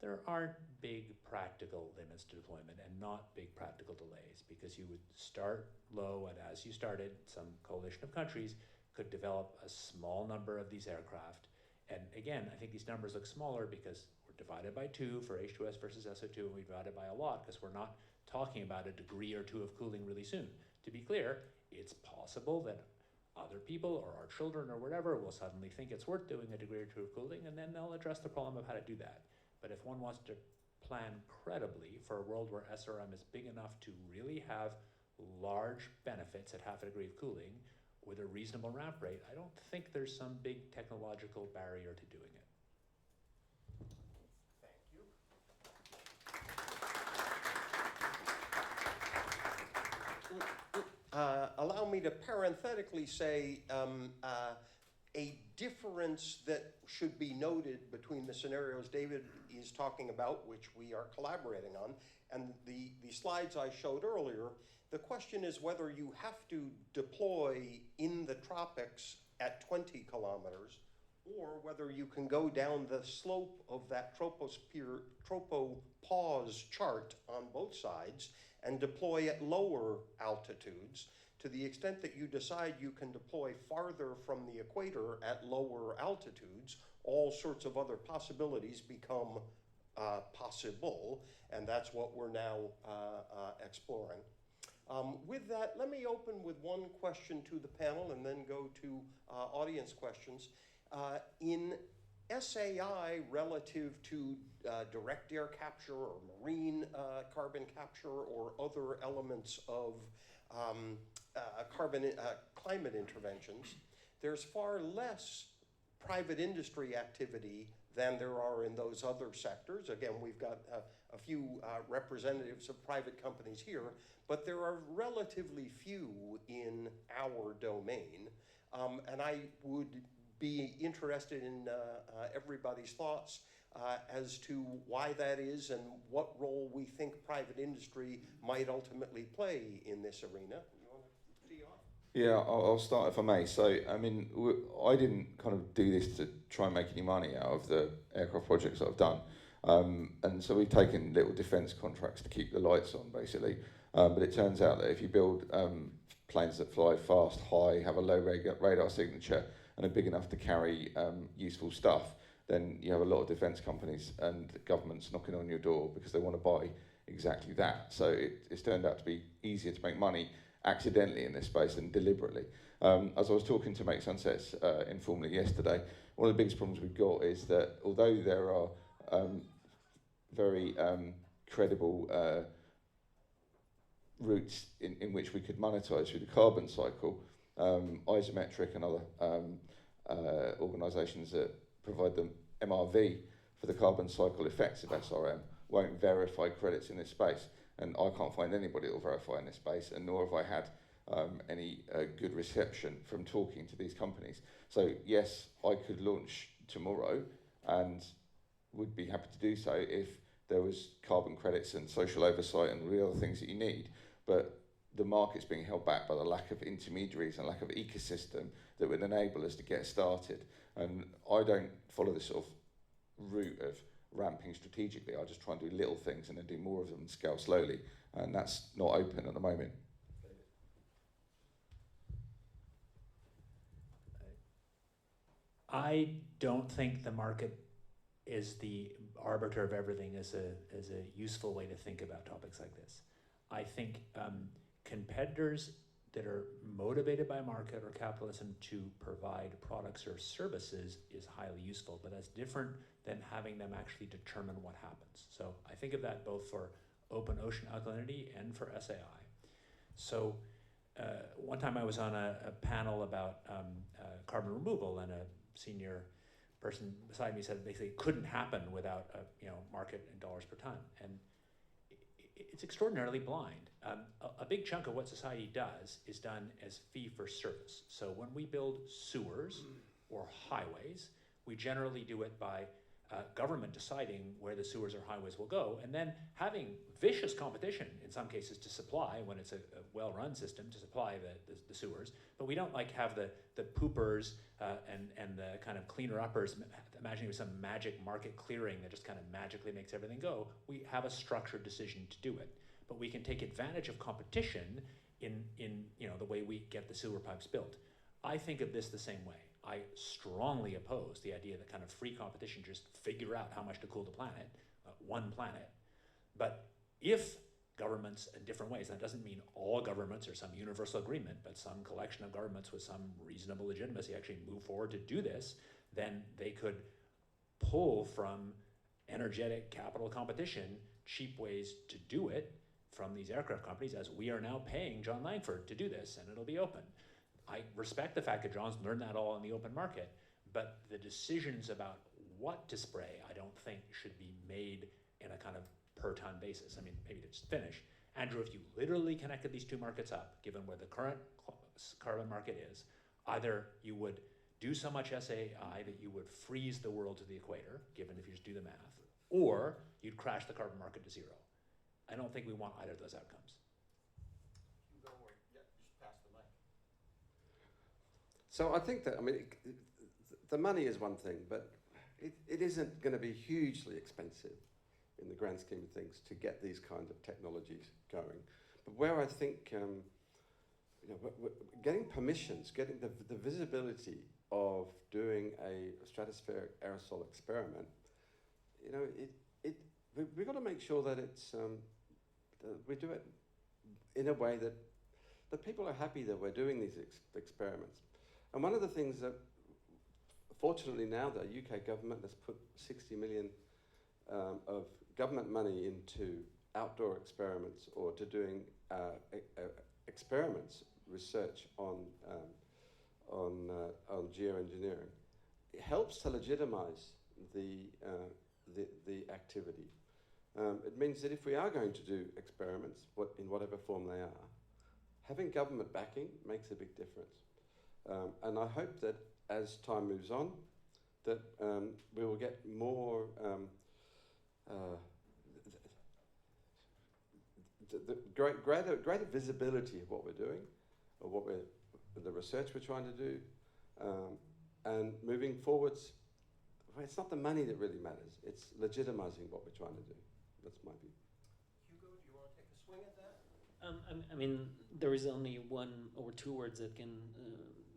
D: there aren't big practical limits to deployment and not big practical delays, because you would start low, and as you started, some coalition of countries could develop a small number of these aircraft. And again, I think these numbers look smaller because we're divided by 2 for H2S versus SO2, and we divided by a lot because we're not talking about a degree or 2 of cooling really soon. To be clear, it's possible that other people or our children or whatever will suddenly think it's worth doing a degree or 2 of cooling, and then they'll address the problem of how to do that. But if one wants to plan credibly for a world where SRM is big enough to really have large benefits at 1/2 a degree of cooling with a reasonable ramp rate, I don't think there's some big technological barrier to doing it.
A: Thank you. Allow me to parenthetically say a difference that should be noted between the scenarios David is talking about, which we are collaborating on, and the slides I showed earlier. The question is whether you have to deploy in the tropics at 20 kilometers, or whether you can go down the slope of that tropopause chart on both sides and deploy at lower altitudes. To the extent that you decide you can deploy farther from the equator at lower altitudes, all sorts of other possibilities become possible, and that's what we're now exploring. With that, let me open with one question to the panel and then go to audience questions. In SAI relative to direct air capture or marine carbon capture or other elements of climate interventions, there's far less private industry activity than there are in those other sectors. Again, we've got a few representatives of private companies here, but there are relatively few in our domain. And I would be interested in everybody's thoughts as to why that is and what role we think private industry might ultimately play in this arena. You want to tee off?
B: Yeah, I'll start if I may. So, I mean, I didn't kind of do this to try and make any money out of the aircraft projects that I've done. And so we've taken little defence contracts to keep the lights on, basically. But it turns out that if you build planes that fly fast, high, have a low radar signature, and are big enough to carry useful stuff, then you have a lot of defence companies and governments knocking on your door because they want to buy exactly that. So it's turned out to be easier to make money accidentally in this space than deliberately. As I was talking to Make Sunsets informally yesterday, one of the biggest problems we've got is that although there are very credible routes in which we could monetize through the carbon cycle, Isometric and other organisations that provide the MRV for the carbon cycle effects of SRM, won't verify credits in this space. And I can't find anybody that will verify in this space, and nor have I had any good reception from talking to these companies. So yes, I could launch tomorrow and would be happy to do so if there was carbon credits and social oversight and all the other things that you need. But the market's being held back by the lack of intermediaries and lack of ecosystem that would enable us to get started. And I don't follow this sort of route of ramping strategically. I just try and do little things and then do more of them and scale slowly. And that's not open at the moment.
D: I don't think the market is the arbiter of everything as a useful way to think about topics like this. I think competitors that are motivated by market or capitalism to provide products or services is highly useful, but that's different than having them actually determine what happens. So I think of that both for open ocean alkalinity and for SAI. So one time I was on a panel about carbon removal, and a senior person beside me said basically it couldn't happen without market in dollars per ton, and it's extraordinarily blind. A big chunk of what society does is done as fee for service. So when we build sewers or highways, we generally do it by government deciding where the sewers or highways will go, and then having vicious competition in some cases to supply, when it's a well-run system, to supply the sewers. But we don't like have the poopers and the kind of cleaner uppers imagining there's some magic market clearing that just kind of magically makes everything go. We have a structured decision to do it, but we can take advantage of competition in the way we get the sewer pipes built. I think of this the same way. I strongly oppose the idea that kind of free competition just figure out how much to cool the planet, one planet. But if governments in different ways, that doesn't mean all governments or some universal agreement, but some collection of governments with some reasonable legitimacy actually move forward to do this, then they could pull from energetic capital competition cheap ways to do it from these aircraft companies, as we are now paying John Langford to do this, and it'll be open. I respect the fact that John's learned that all in the open market, but the decisions about what to spray, I don't think should be made in a kind of per ton basis. I mean, maybe to just finish. Andrew, if you literally connected these two markets up, given where the current carbon market is, either you would do so much SAI that you would freeze the world to the equator, given if you just do the math, or you'd crash the carbon market to zero. I don't think we want either of those outcomes.
C: So I think that, the money is one thing, but it isn't going to be hugely expensive in the grand scheme of things to get these kind of technologies going. But where I think, getting permissions, getting the visibility of doing a stratospheric aerosol experiment, we've got to make sure that it's that we do it in a way that people are happy that we're doing these experiments. And one of the things that, fortunately now, the UK government has put 60 million of government money into outdoor experiments or to doing experiments, research on geoengineering. It helps to legitimize the activity. It means that if we are going to do experiments, in whatever form they are, having government backing makes a big difference. And I hope that as time moves on, that we will get more greater visibility of what we're doing, of the research we're trying to do, and moving forwards. It's not the money that really matters; it's legitimizing what we're trying to do. That's my view.
A: Hugo, do you want to take a swing at that?
E: I mean, there is only one or two words that can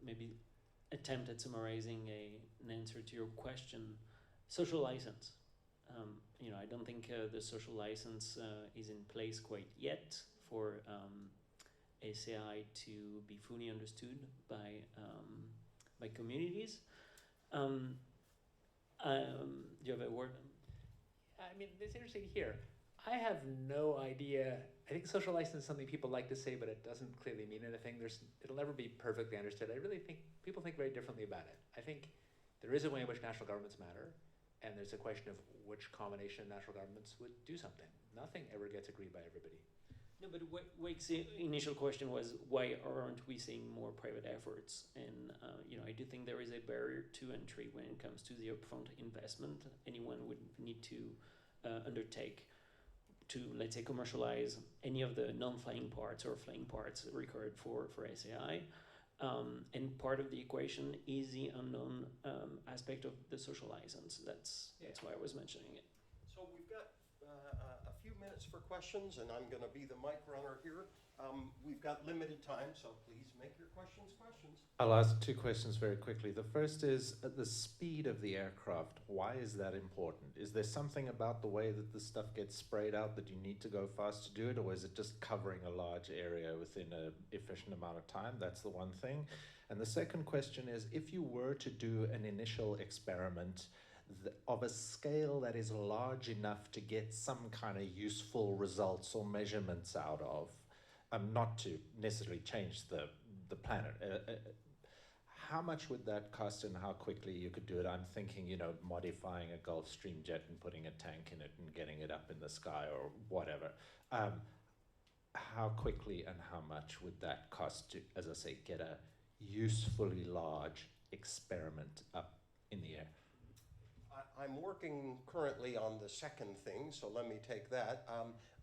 E: maybe attempt at summarizing an answer to your question. Social license. I don't think the social license is in place quite yet for SAI to be fully understood by communities. Do you have a word?
D: I mean, it's interesting here. I have no idea. I think social license is something people like to say, but it doesn't clearly mean anything. It'll never be perfectly understood. I really think people think very differently about it. I think there is a way in which national governments matter, and there's a question of which combination of national governments would do something. Nothing ever gets agreed by everybody.
E: No, but Wake's initial question was, why aren't we seeing more private efforts? And I do think there is a barrier to entry when it comes to the upfront investment anyone would need to undertake to, let's say, commercialize any of the non-flying parts or flying parts required for SAI. And part of the equation is the unknown aspect of the social license. That's why I was mentioning it.
A: So we've got a few minutes for questions, and I'm going to be the mic runner here. We've got limited time, so please make your questions.
H: I'll ask two questions very quickly. The first is the speed of the aircraft. Why is that important? Is there something about the way that the stuff gets sprayed out that you need to go fast to do it, or is it just covering a large area within an efficient amount of time? That's the one thing. And the second question is, if you were to do an initial experiment of a scale that is large enough to get some kind of useful results or measurements out of, not to necessarily change the planet, how much would that cost and how quickly you could do it? I'm thinking, modifying a Gulfstream jet and putting a tank in it and getting it up in the sky or whatever. How quickly and how much would that cost to, as I say, get a usefully large experiment up in the air?
A: I'm working currently on the second thing, so let me take that.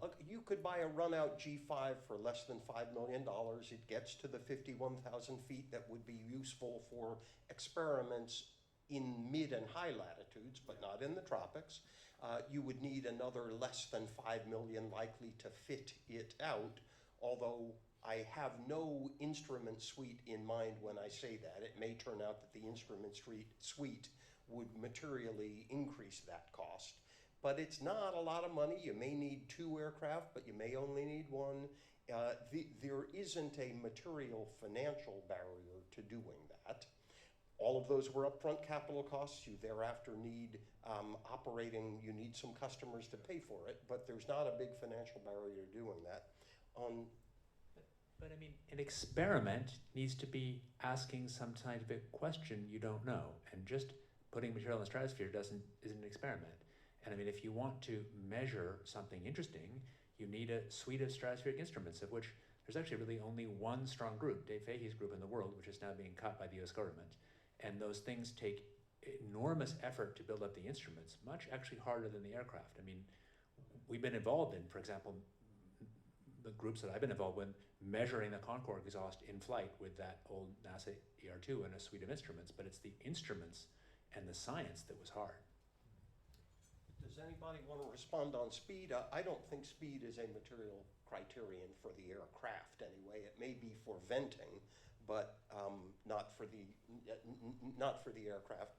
A: Look, you could buy a run-out G5 for less than $5 million. It gets to the 51,000 feet that would be useful for experiments in mid and high latitudes, but not in the tropics. You would need another less than 5 million likely to fit it out, although I have no instrument suite in mind when I say that. It may turn out that the instrument suite would materially increase that cost. But it's not a lot of money. You may need 2 aircraft, but you may only need 1. There isn't a material financial barrier to doing that. All of those were upfront capital costs. You thereafter need you need some customers to pay for it, but there's not a big financial barrier to doing that.
D: But I mean, an experiment needs to be asking some scientific question you don't know, and just putting material in the stratosphere isn't an experiment. And I mean, if you want to measure something interesting, you need a suite of stratospheric instruments, of which there's actually really only one strong group, Dave Fahey's group in the world, which is now being cut by the US government. And those things take enormous effort to build up the instruments, much actually harder than the aircraft. I mean, we've been involved in, for example, the groups that I've been involved with, measuring the Concorde exhaust in flight with that old NASA ER2 and a suite of instruments, but it's the instruments and the science that was hard.
A: Does anybody want to respond on speed? I don't think speed is a material criterion for the aircraft anyway. It may be for venting, but not for the aircraft.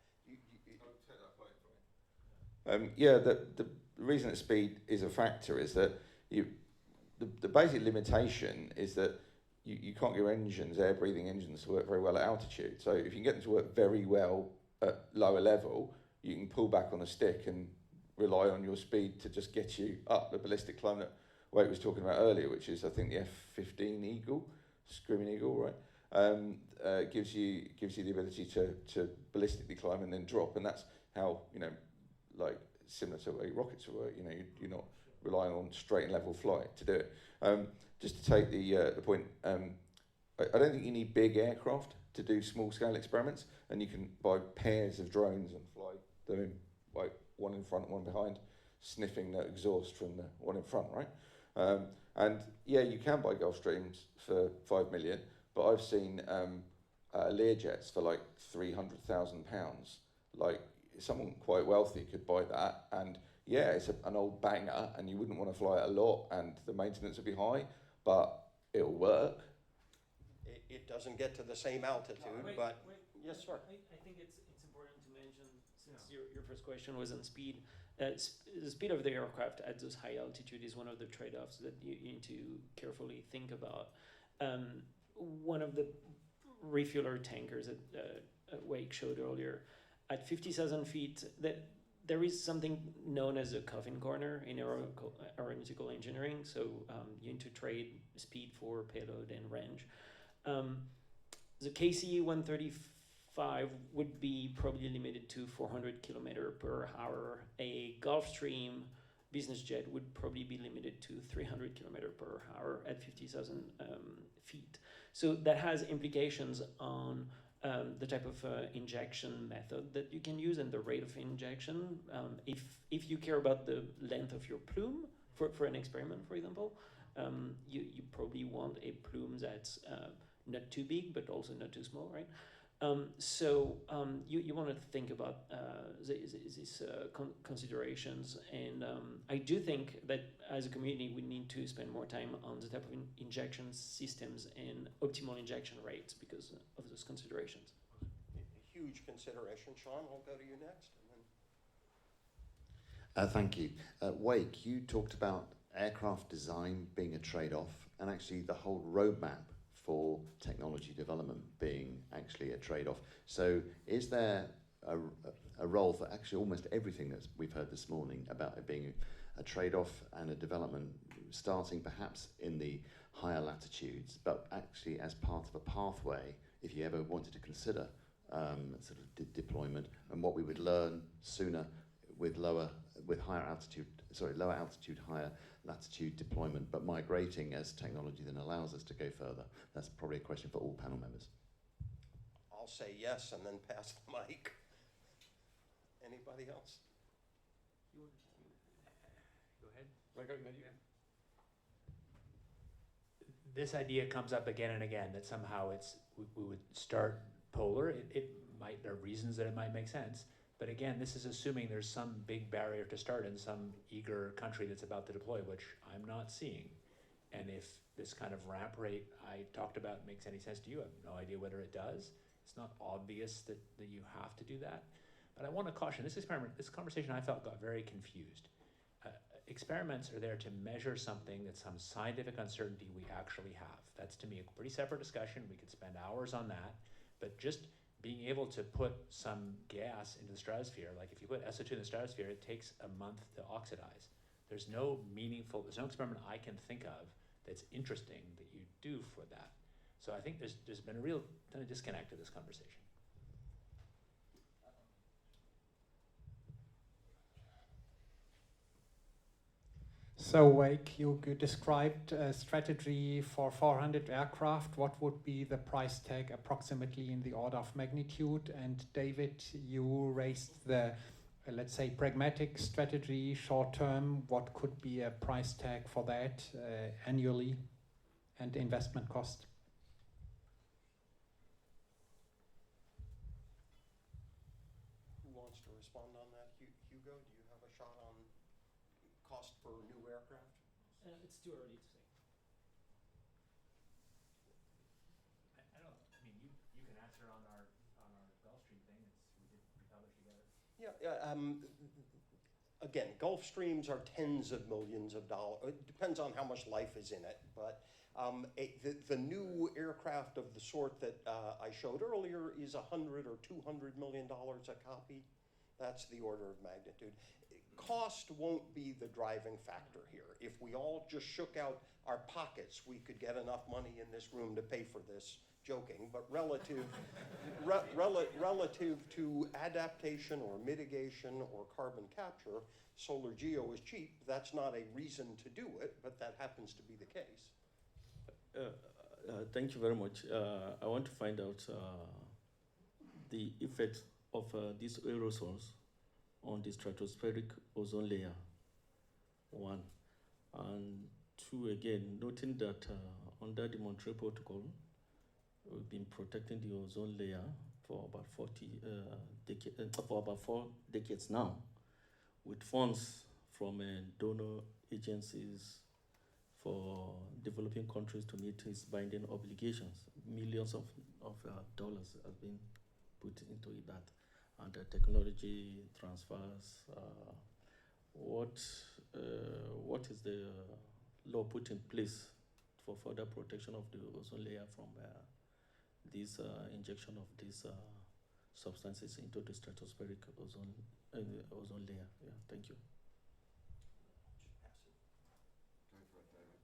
B: The reason that speed is a factor is that the basic limitation is that you can't get air-breathing engines to work very well at altitude. So if you can get them to work very well at lower level, you can pull back on the stick and rely on your speed to just get you up the ballistic climb that Wake was talking about earlier, which is, I think, the F-15 Eagle, Screaming Eagle, right? Gives you the ability to ballistically climb and then drop, and that's how, like similar to the way rockets work. You're not relying on straight and level flight to do it. Just to take the point, I don't think you need big aircraft to do small scale experiments, and you can buy pairs of drones and fly them in, like one in front and one behind, sniffing the exhaust from the one in front, right? And yeah, you can buy Gulfstreams for 5 million, but I've seen Learjets for like £300,000. Like someone quite wealthy could buy that, and yeah, it's an old banger, and you wouldn't want to fly it a lot, and the maintenance would be high, but it'll work.
A: It doesn't get to the same altitude, but yes, sir.
E: I think it's important to mention, since your first question was on speed, the speed of the aircraft at those high altitude is one of the trade-offs that you need to carefully think about. One of the refueler tankers that Wake showed earlier, at 50,000 feet, there is something known as a coffin corner in aeronautical engineering. So you need to trade speed for payload and range. The KC-135 5 would be probably limited to 400 kilometer per hour. A Gulfstream business jet would probably be limited to 300 kilometer per hour at 50,000 feet. So that has implications on the type of injection method that you can use and the rate of injection. If you care about the length of your plume for an experiment, for example, you probably want a plume that's not too big but also not too small, right? You want to think about these considerations, and I do think that as a community we need to spend more time on the type of injection systems and optimal injection rates because of those considerations.
A: Huge consideration. Sean, I'll go to you next. And then
F: Thank you. Wake, you talked about aircraft design being a trade-off and actually the whole roadmap for technology development being actually a trade-off. So is there a role for actually almost everything that we've heard this morning about it being a trade-off and a development starting perhaps in the higher latitudes, but actually as part of a pathway if you ever wanted to consider sort of deployment and what we would learn sooner with lower altitude, higher latitude deployment, but migrating as technology then allows us to go further? That's probably a question for all panel members.
A: I'll say yes and then pass the mic. Anybody else?
D: Go ahead. This idea comes up again and again that somehow we would start polar. There are reasons that it might make sense. But again, this is assuming there's some big barrier to start in some eager country that's about to deploy, which I'm not seeing. And if this kind of ramp rate I talked about makes any sense to you, I have no idea whether it does. It's not obvious that you have to do that. But I want to caution, this conversation I felt got very confused. Experiments are there to measure something that's some scientific uncertainty we actually have. That's to me a pretty separate discussion. We could spend hours on that. But just being able to put some gas into the stratosphere, like if you put SO2 in the stratosphere, it takes a month to oxidize. There's no experiment I can think of that's interesting that you do for that. So I think there's been a real kind of disconnect to this conversation.
I: So, Wake, you described a strategy for 400 aircraft. What would be the price tag approximately in the order of magnitude? And David, you raised the, let's say, pragmatic strategy, short term. What could be a price tag for that annually and investment cost?
A: Who wants to respond on that? Hugo, do you have a shot on cost per new aircraft?
E: It's too early to say.
D: You can answer on our Gulfstream thing. We published together.
A: Yeah. Again, Gulfstreams are tens of millions of dollars. It depends on how much life is in it, but the new aircraft of the sort that I showed earlier is $100 or $200 million a copy. That's the order of magnitude. Cost won't be the driving factor here. If we all just shook out our pockets, we could get enough money in this room to pay for this. Joking, but relative to adaptation or mitigation or carbon capture, solar geo is cheap. That's not a reason to do it, but that happens to be the case.
J: Thank you very much. I want to find out the effect of these aerosols on the stratospheric ozone layer, 1. And 2, again, noting that under the Montreal Protocol, we've been protecting the ozone layer for about 4 decades now, with funds from donor agencies for developing countries to meet its binding obligations. Millions of dollars have been put into that. And the technology transfers. What is the law put in place for further protection of the ozone layer from this injection of these substances into the stratospheric ozone layer? Yeah, thank you.
C: Go for it, David.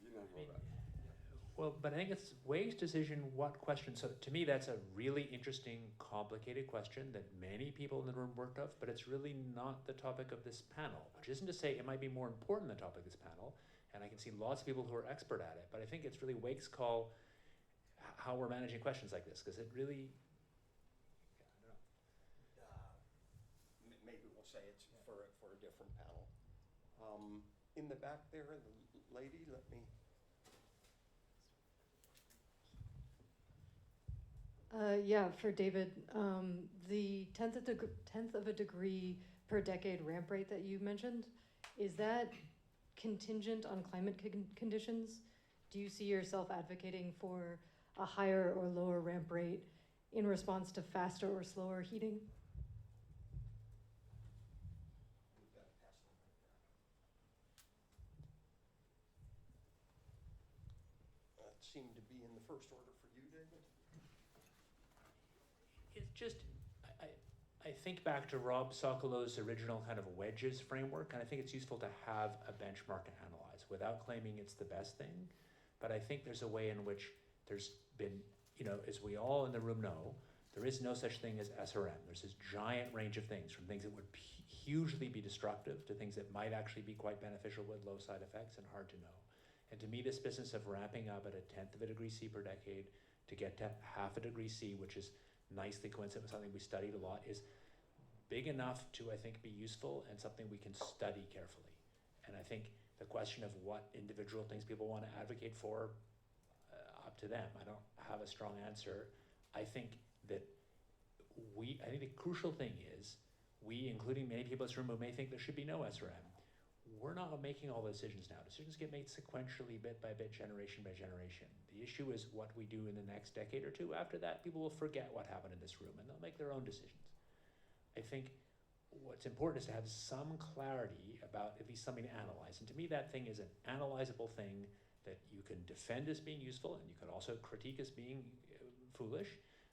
C: You know more about it.
D: Well, but I think it's Wake's decision what question. So to me, that's a really interesting, complicated question that many people in the room worked of, but it's really not the topic of this panel, which isn't to say it might be more important than the topic of this panel. And I can see lots of people who are expert at it, but I think it's really Wake's call how we're managing questions like this, because it really, I don't know.
A: Maybe we'll say it's for a different panel. In the back there, the lady, let me.
K: Yeah, for David, the tenth of a degree per decade ramp rate that you mentioned, is that contingent on climate conditions? Do you see yourself advocating for a higher or lower ramp rate in response to faster or slower heating?
A: That seemed to be in the first order for you, David.
D: It's just, I think back to Rob Sokolow's original kind of wedges framework, and I think it's useful to have a benchmark to analyze without claiming it's the best thing. But I think there's a way in which there's been, as we all in the room know, there is no such thing as SRM. There's this giant range of things, from things that would hugely be destructive to things that might actually be quite beneficial with low side effects and hard to know. And to me, this business of ramping up at 1/10 of a degree C per decade to get to 1/2 a degree C, which is nicely coincident with something we studied a lot, is big enough to, I think, be useful and something we can study carefully. And I think the question of what individual things people want to advocate for, up to them. I don't have a strong answer. I think that I think the crucial thing is we, including many people in this room who may think there should be no SRM, we're not making all the decisions now. Decisions get made sequentially, bit by bit, generation by generation. The issue is what we do in the next decade or two. After that, people will forget what happened in this room and they'll make their own decisions. I think what's important is to have some clarity about at least something to analyze. And to me, that thing is an analyzable thing that you can defend as being useful and you can also critique as being foolish.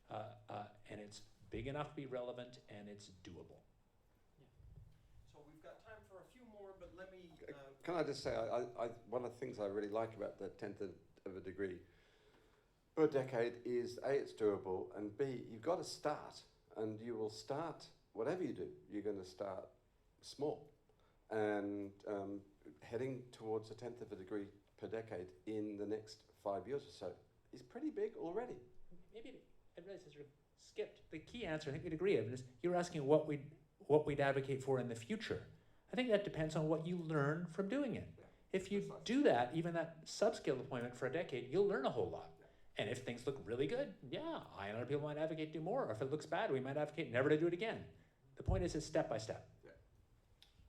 D: And it's big enough to be relevant and it's doable.
A: So we've got time for a few more, but let me.
C: Can I just say, one of the things I really like about the 1/10 of a degree per decade is A, it's doable, and B, you've got to start, and you will start, whatever you do, you're going to start small. And heading towards 1/10 of a degree per decade in the next 5 years or so is pretty big already.
D: Maybe I realize I sort of skipped the key answer. I think we'd agree on is you're asking what we'd advocate for in the future. I think that depends on what you learn from doing it.
C: Yeah,
D: if you
C: precisely.
D: do that, even that subscale deployment for a decade, you'll learn a whole lot.
C: Yeah.
D: And if things look really good, yeah, I and other people might advocate do more. Or if it looks bad, we might advocate never to do it again. The point is it's step by step.
C: Yeah.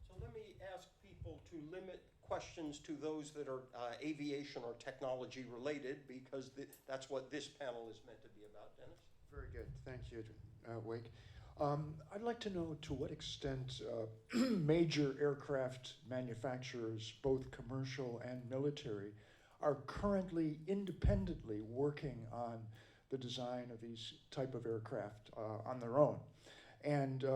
A: So let me ask people to limit questions to those that are aviation or technology related, because that's what this panel is meant to be about. Dennis?
L: Very good. Thank you, Wake. I'd like to know to what extent major aircraft manufacturers, both commercial and military, are currently independently working on the design of these type of aircraft on their own. And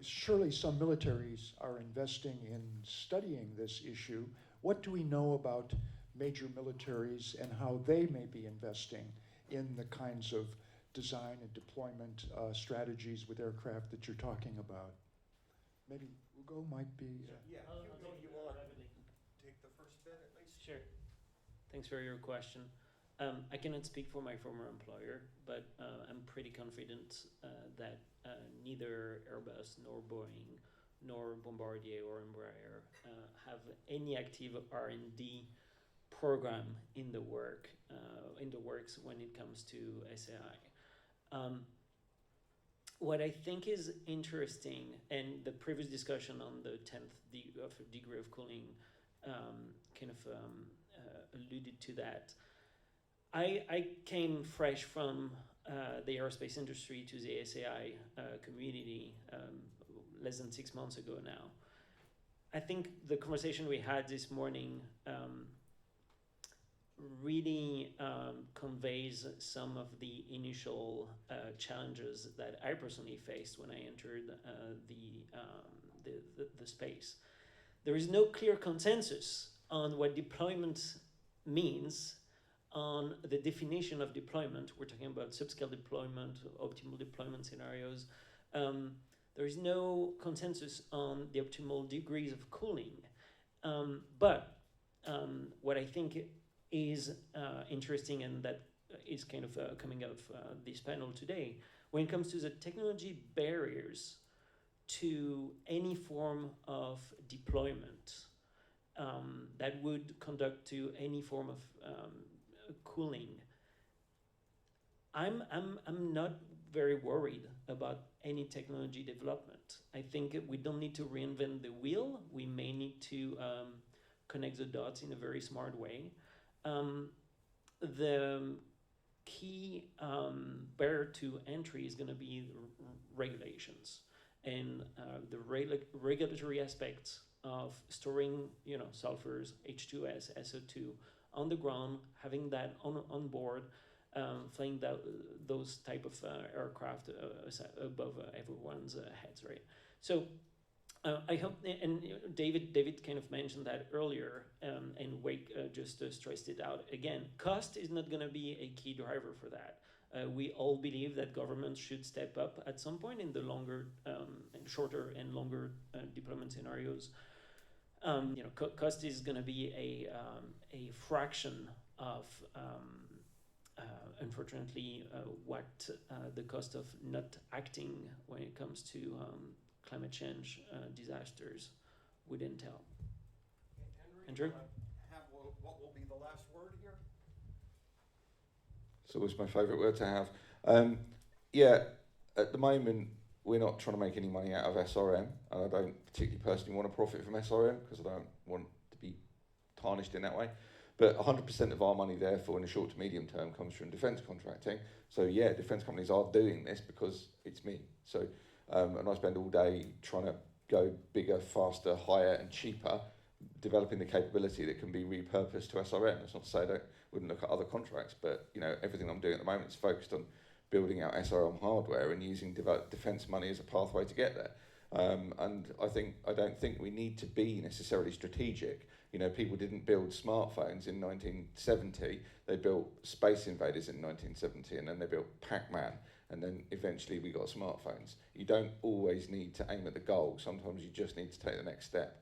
L: surely some militaries are investing in studying this issue. What do we know about major militaries and how they may be investing in the kinds of design and deployment strategies with aircraft that you're talking about? Maybe Hugo might be...
A: Yeah, you want to take the first bit at least?
E: Sure. Thanks for your question. I cannot speak for my former employer, but I'm pretty confident that neither Airbus nor Boeing nor Bombardier or Embraer have any active R&D program in the works when it comes to SAI. What I think is interesting, and the previous discussion on the 10th degree of cooling alluded to that. I came fresh from the aerospace industry to the SAI community less than 6 months ago now. I think the conversation we had this morning really conveys some of the initial challenges that I personally faced when I entered the space. There is no clear consensus on what deployment means on the definition of deployment. We're talking about subscale deployment, optimal deployment scenarios. There is no consensus on the optimal degrees of cooling. But what I think is interesting, and that is kind of coming out of this panel today, when it comes to the technology barriers to any form of deployment that would conduct to any form of cooling, I'm not very worried about any technology development. I think we don't need to reinvent the wheel. We may need to connect the dots in a very smart way. The key barrier to entry is going to be regulations and the regulatory aspects of storing, sulfurs, H2S, SO2 on the ground, having that on board, flying those type of aircraft above everyone's heads, right? So I hope, and David kind of mentioned that earlier, and Wake just stressed it out again. Cost is not going to be a key driver for that. We all believe that governments should step up at some point in the longer, and shorter and longer deployment scenarios. Cost is going to be a fraction of, unfortunately, what the cost of not acting when it comes to climate change disasters would entail. Andrew?
A: What will be the last word here?
B: It's always my favourite word to have. At the moment, we're not trying to make any money out of SRM, and I don't particularly personally want to profit from SRM because I don't want to be tarnished in that way. But 100% of our money, therefore, in the short to medium term, comes from defence contracting. So yeah, defence companies are doing this because it's me. So, and I spend all day trying to go bigger, faster, higher, and cheaper, developing the capability that can be repurposed to SRM. That's not to say I wouldn't look at other contracts, but everything I'm doing at the moment is focused on building out SRM hardware and using defence money as a pathway to get there. And I don't think we need to be necessarily strategic. People didn't build smartphones in 1970. They built Space Invaders in 1970, and then they built Pac-Man, and then eventually we got smartphones. You don't always need to aim at the goal. Sometimes you just need to take the next step.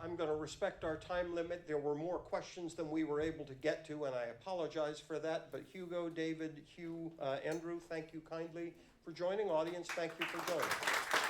A: I'm going to respect our time limit. There were more questions than we were able to get to, and I apologize for that. But Hugo, David, Hugh, Andrew, thank you kindly for joining. Audience, thank you for joining.